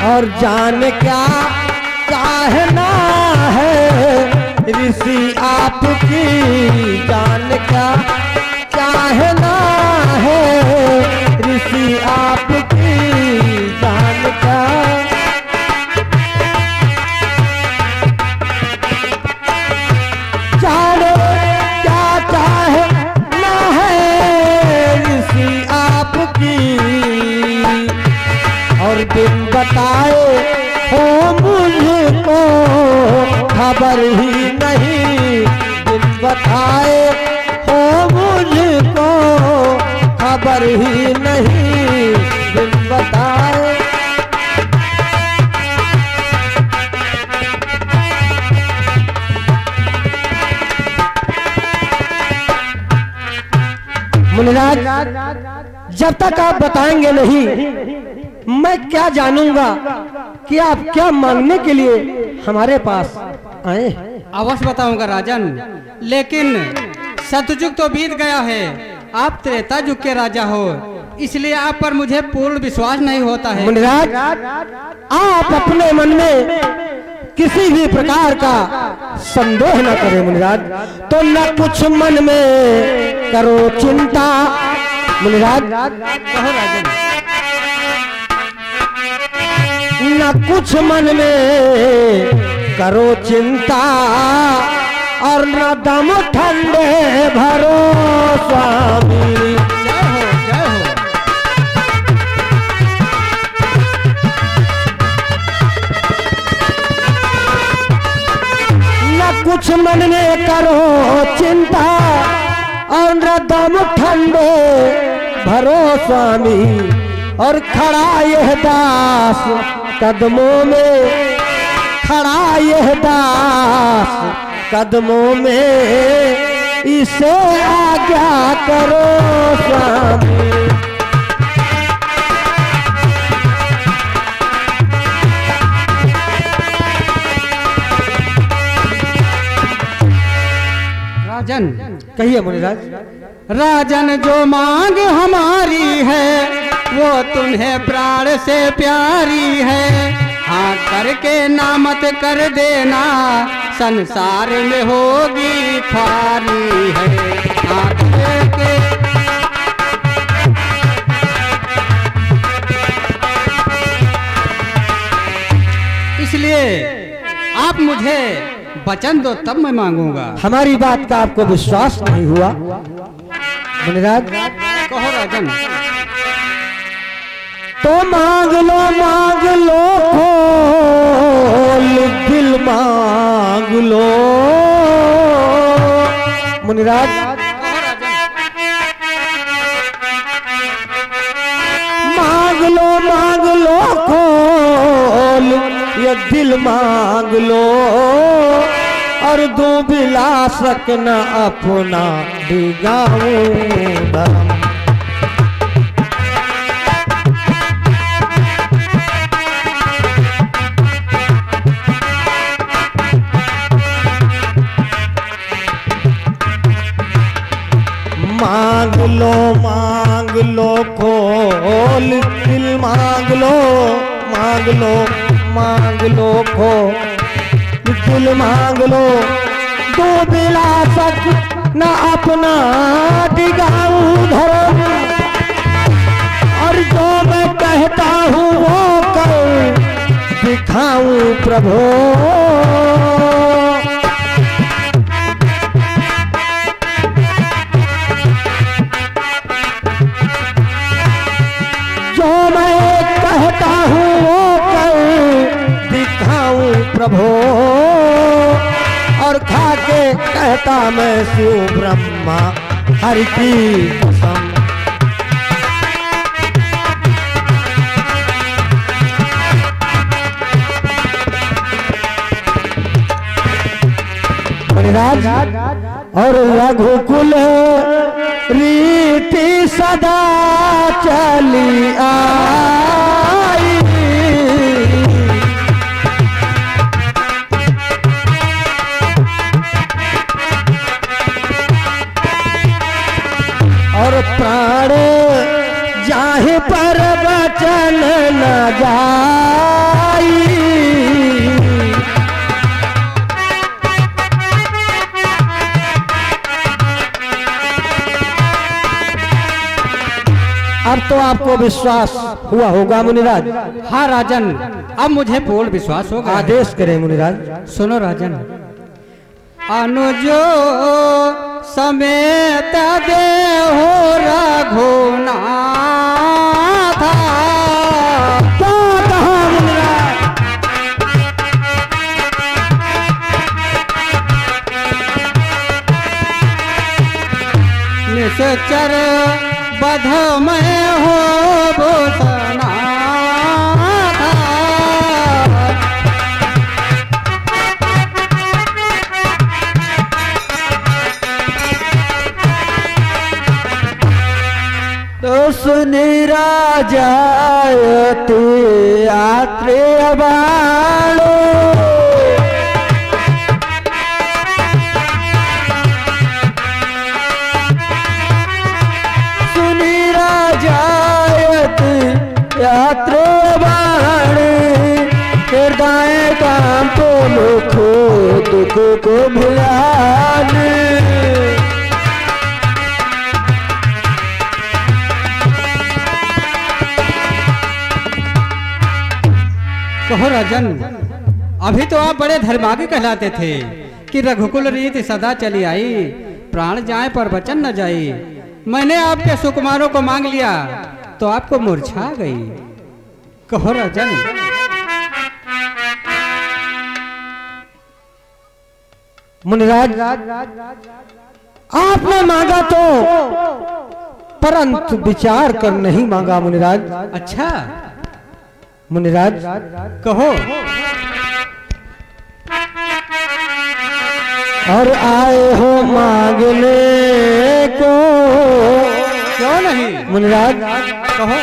और जान क्या चाहना है ऋषि आपकी, जान क्या चाहना है ऋषि आपकी, जान क्या। जाने क्या चाहना है ऋषि आपकी, और बिन बताए हो मुझको खबर ही नहीं, बिन बताए हो मुझको खबर ही नहीं, बिन बताए। मुनिराज जब तक आप बताएंगे नहीं मैं क्या जानूंगा कि आप क्या मांगने के लिए हमारे पास आए। अवश्य बताऊंगा राजन, लेकिन सतयुग तो बीत गया है, आप त्रेता युग के राजा हो, इसलिए आप पर मुझे पूर्ण विश्वास नहीं होता है। मुनिराज आप अपने मन में किसी भी प्रकार का संदेह न करें मुनिराज, तो न कुछ मन में करो चिंता। मुनिराज कहो राजन। न कुछ मन में करो चिंता, और न दम ठंडे भरो स्वामी। जय हो जय हो। न कुछ मन में करो चिंता, और न दम ठंडे भरो स्वामी। और खड़ा यह दास कदमों में, खड़ा यह दास कदमों में, इसे आज्ञा करो स्वामी। राजन कहिए मुनिराज। राजन जो मांग हमारी है वो तुम्हें प्राण से प्यारी है, हाँ करके नामत कर देना संसार में होगी फारी है, हाँ करके। इसलिए आप मुझे वचन दो तब मैं मांगूंगा। हमारी बात का आपको विश्वास नहीं हुआ मुनिराज? कहो राजन। तो मांग लो खोल दिल मांग लो मुनिराज। मांग लो खोल ये दिल मांग लो, और दो बिला सकना अपना दिगाऊं धर्म। मांग लो खोल दिल मांग लो खोल दिल मांग लो, दो बिला सक ना अपना दिखाऊं धर्म, और जो मैं कहता हूँ वो कर दिखाऊं प्रभु। जो मैं कहता हूँ वो कर दिखाऊं प्रभु, और खा के कहता मैं शिव ब्रह्मा हरि की कसम। मणिराज और रघुकुल रीति सदा चली आई, और प्राण जाहे पर वचन न जाई। अब तो आपको विश्वास हुआ होगा मुनिराज। हाँ राजन, अब मुझे पूर्ण विश्वास होगा। आदेश करें मुनिराज। सुनो राजन। अनुजो समेत देहो रघुनाथ। क्या कहा मुनिराज? निश्चर बध में हो भूषणा। तो सुनी राजायते आत्रेय बालो, सुनी राजायते आत्रेय बाणे, हृदय काम तो मुखो दुख को भुलाने। कहो राजन, अभी तो आप बड़े धर्मागे कहलाते थे कि रघुकुल रीति सदा चली आई, प्राण जाए पर वचन न जाई। मैंने आपके सुकुमारों को मांग लिया तो आपको मूर्छा गई। कहो राजन। मुनिराज आपने मांगा तो, परंतु विचार कर नहीं मांगा मुनिराज। अच्छा मुनिराज कहो। और आए हो मांगने को, क्यों नहीं मुनिराज कहो।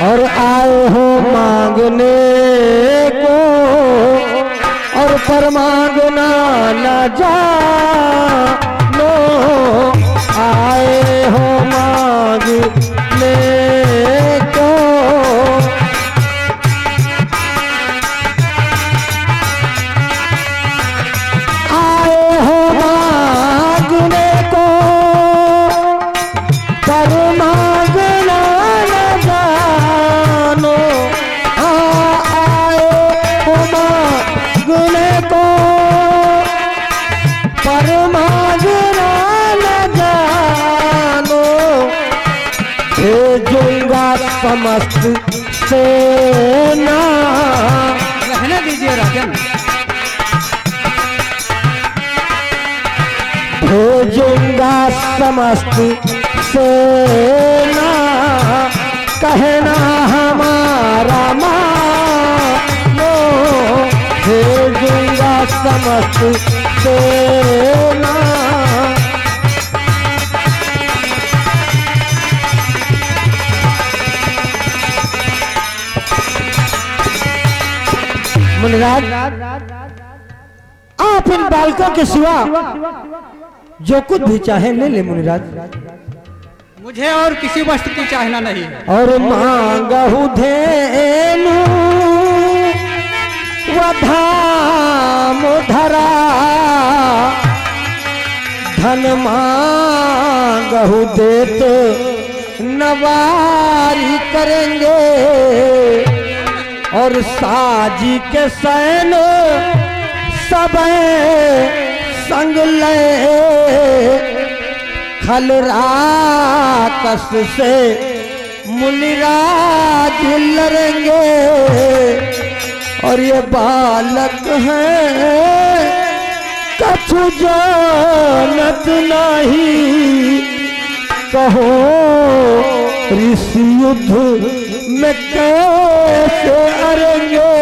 और आए हो मांगने को, और पर मांगना न जानो। आए हो मांगने को, आए हो मांगने को, पर मांगना न जानो। आए हो मांगने को, पर मांगना न जानो। भेजूंगा समस्त सेना, रहने दीजिए राजन। भेजूंगा समस्त सेना, कहना हमारा मानो। भेजूंगा समस्त सेना, मुनिराज आप इन बालकों के सिवा जो कुछ भी चाहे ले ले मुनिराज। मुझे और किसी वस्तु की चाहना नहीं। और मांगहु धेनु स्वधाम धरा धन मांगहु देत नवारी करेंगे और साजी के सैन सब संग ले खल राकस से मुनिराज लड़ेंगे और ये बालक हैं कछु जानत नहीं कहो ऋषि युद्ध में कैसे अरेंगे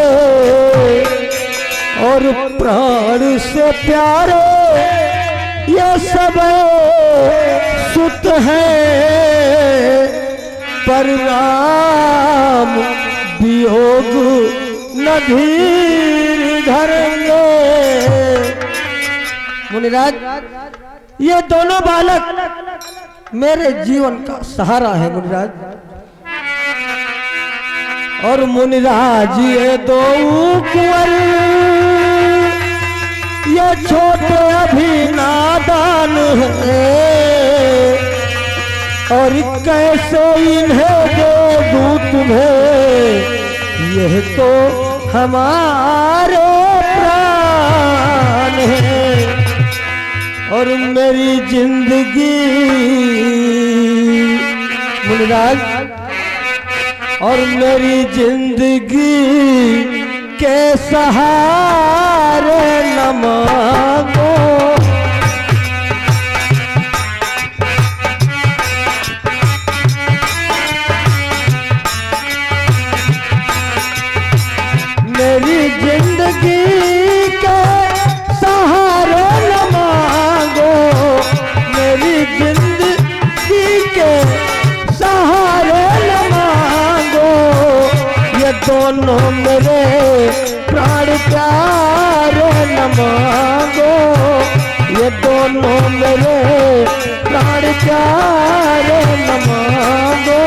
और प्राण से प्यारे ये सब सुत हैं पर राम वियोग न धीर धरेंगे। मुनिराज ये दोनों बालक मेरे जीवन का सहारा है मुनिराज। और मुनिराज ये दो कुंवर ये छोटे अभी नादान है और कैसे इन्हें दे दूं तुम्हें यह तो हमारे प्राण है। और मेरी जिंदगी मुनिराज और मेरी जिंदगी के सहारे न मांगो मेरी जिंदगी के सहारे न मांगो मेरी जिंदगी के सहारे न मांगो ये दोनों मेरे प्राण प्यारे न मांगो ये दोनों मेरे प्राण प्यारे न मांगो।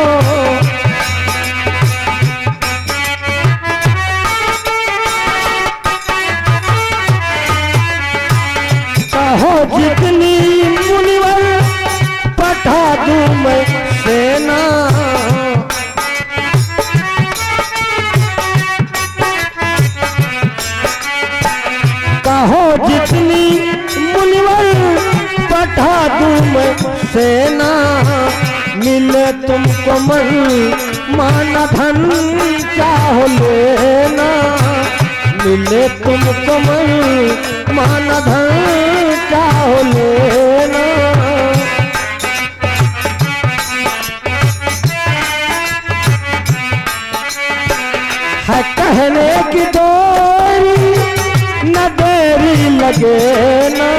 कहो जितनी मुनिवर पठा दूं मैं सेना कहो जितनी मुनिवर पठा दूं मैं सेना मिले तुमको मन मान धन चाहो लेना मिले तुमको मन मान धन चाहो लेना। है कहने की देरी न देरी लगे ना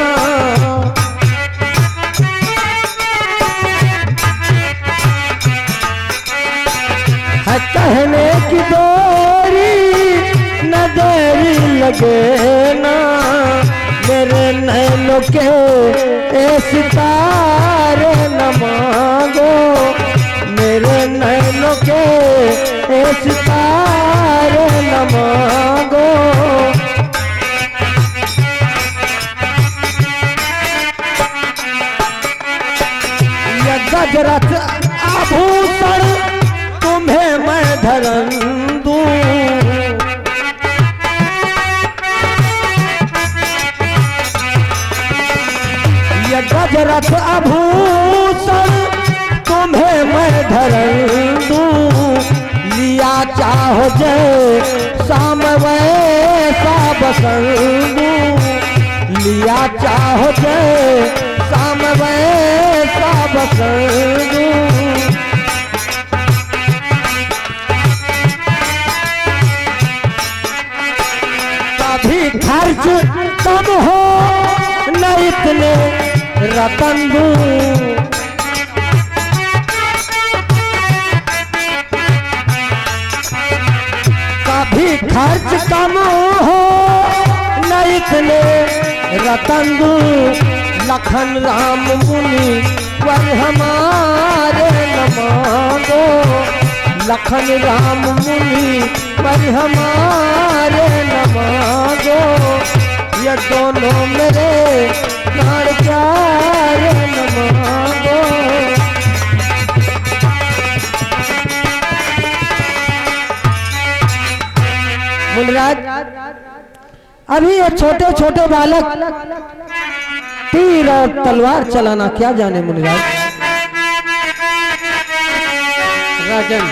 है कहने की देरी न देरी लगे ना मेरे नैनों के ए सितारे न मांगो मेरे नैनों के ए सितारे न मांगो। ये गजरथ आभूषण तुम्हें मैं धरन दूं ये गजरथ आभूषण तुम्हें मैं धरन दूं लिया चाहो जय शाम वैसा बसन दूं लिया चाहो जय शाम वैसा बसन दूं। कभी खर्च कम हो न इतने रतन दूं कभी खर्च कम हो न इतने रतन दूं लखन राम मुनि पर हमारे न मांगो लखन राम मुनि पर हमारे न मांगो, ये दोनों मेरे प्राण प्यारे न मांगो। मुनिराज, अभी ये छोटे छोटे बालक तीर और तलवार चलाना क्या जाने मुनिराज। राजन,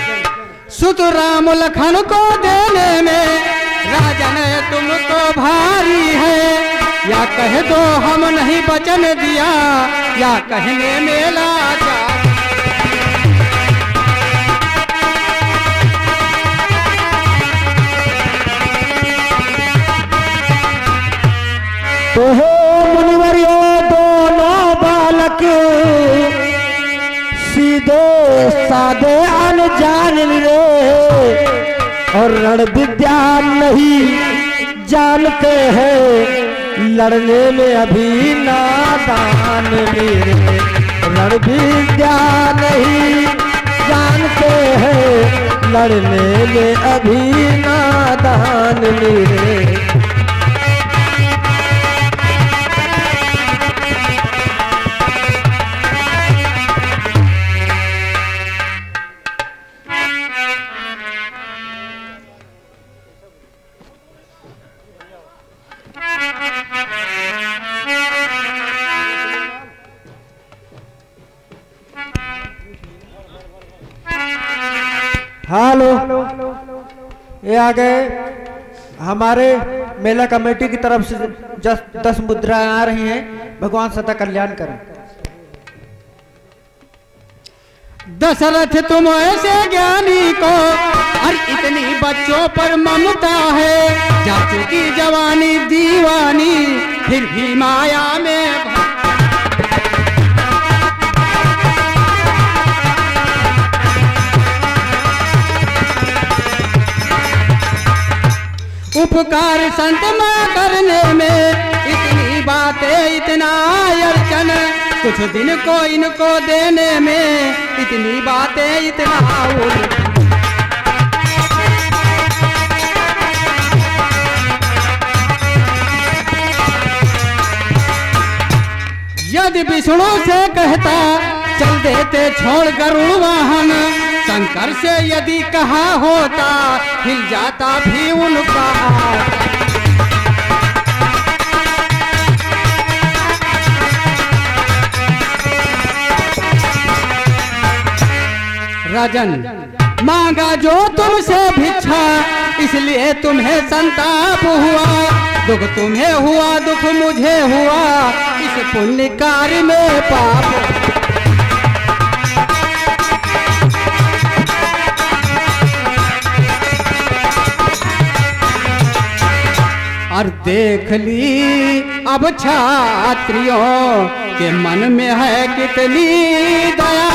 सुत राम लखन को देने में राजन तुमको भारी है, या कह दो हम नहीं वचन दिया, या कहने में लाचार। तो हे मुनिवर्यो दोनों बालक सीधे साधे अनजान रे, और रण विद्या नहीं जानते हैं, लड़ने में अभी नादान मेरे। रण विद्या नहीं जानते हैं, लड़ने में अभी नादान मेरे। हेलो, ये आ गए हमारे मेला कमेटी की तरफ से 10 मुद्राएं आ रही हैं। भगवान सदा कल्याण करें। दशरथ तुम ऐसे ज्ञानी को और इतनी बच्चों पर ममता है, जा चुकी जवानी दीवानी फिर भी माया में। उपकार संत माँ करने में इतनी बातें इतना अड़चन, कुछ दिन को इनको देने में इतनी बातें इतना उलझन। यदि विष्णु से कहता चल देते छोड़ गरुड़ वाहन, शंकर से यदि कहा होता हिल जाता भी उनका। राजन, मांगा जो तुमसे भिक्षा, इसलिए तुम्हें संताप हुआ, दुख तुम्हें हुआ दुख मुझे हुआ, इस पुण्य कार्य में पाप। और देख ली अब छात्रियों के मन में है कितनी दया,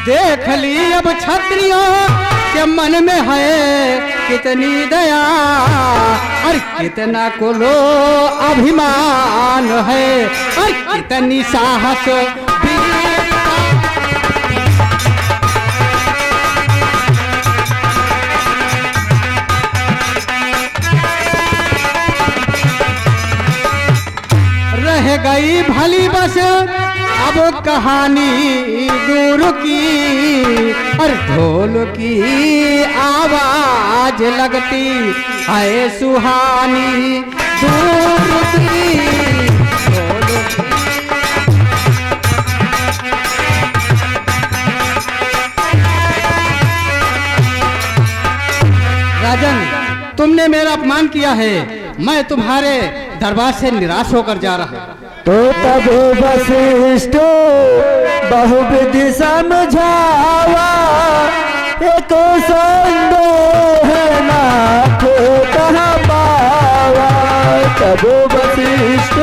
देख ली अब छात्रियों के मन में है कितनी दया, और कितना कुलो अभिमान है, और कितनी साहस रह गई भली बस अब कहानी दूर की, और ढोल की आवाज लगती है सुहानी दूर की। राजन, तुमने मेरा अपमान किया है, मैं तुम्हारे दरबार से निराश होकर जा रहा हूँ। तो तब वशिष्ठ बहुविधि समझावा, एक संदेह नाथ कहा पावा। तब वशिष्ठ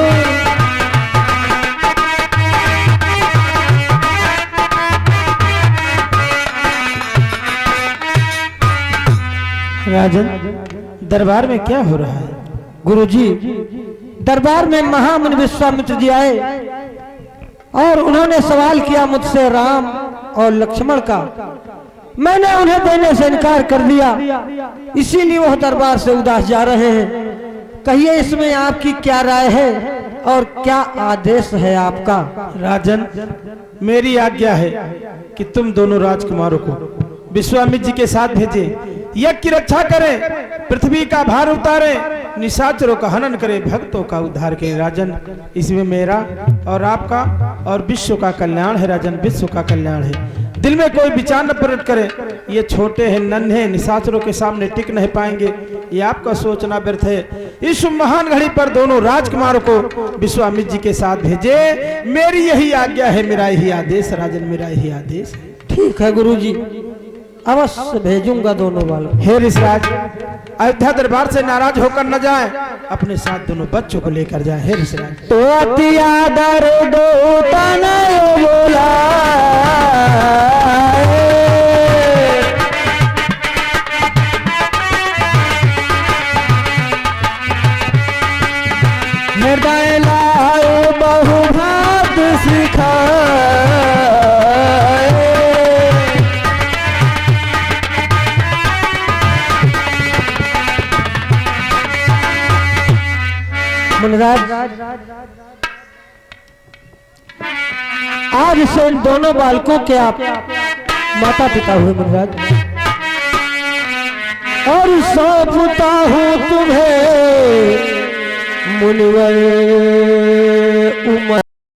राजन, दरबार में क्या हो रहा है? गुरुजी, दरबार में महामुनि विश्वामित्र जी आए और उन्होंने सवाल किया मुझसे राम और लक्ष्मण का। मैंने उन्हें देने से इनकार कर दिया, इसीलिए वह दरबार से उदास जा रहे हैं। कहिए इसमें आपकी क्या राय है और क्या आदेश है आपका? राजन, मेरी आज्ञा है कि तुम दोनों राजकुमारों को विश्वामित्र जी के साथ भेजें, यज्ञ की रक्षा करें, पृथ्वी का भार उतारें, निशाचरों का हनन करें, भक्तों का उद्धार करें। राजन, इसमें मेरा और आपका और विश्व का कल्याण है। राजन, विश्व का कल्याण है। दिल में कोई विचार न प्रकट करे, ये छोटे हैं, नन्हे, निशाचरों के सामने टिक नहीं पाएंगे, ये आपका सोचना व्यर्थ है। इस महान घड़ी पर दोनों राजकुमारों को विश्वामित्र जी के साथ भेजे, मेरी यही आज्ञा है, मेरा यही आदेश। राजन, मेरा यही आदेश है। ठीक है गुरुजी, अवश्य भेजूंगा दोनों बालक। हे ऋषिराज, अयोध्या दरबार से नाराज होकर न जाएं, अपने साथ दोनों बच्चों को लेकर जाएं। हे ऋषिराज। तो अतिया दर्द तनय बोला हृदय लाए बहुभाग सिखाए। मुनिराज, आज से इन दोनों बालकों के आप माता पिता हुए मुनिराज, और सौंपता हूँ तुम्हें मुनिवर उमर।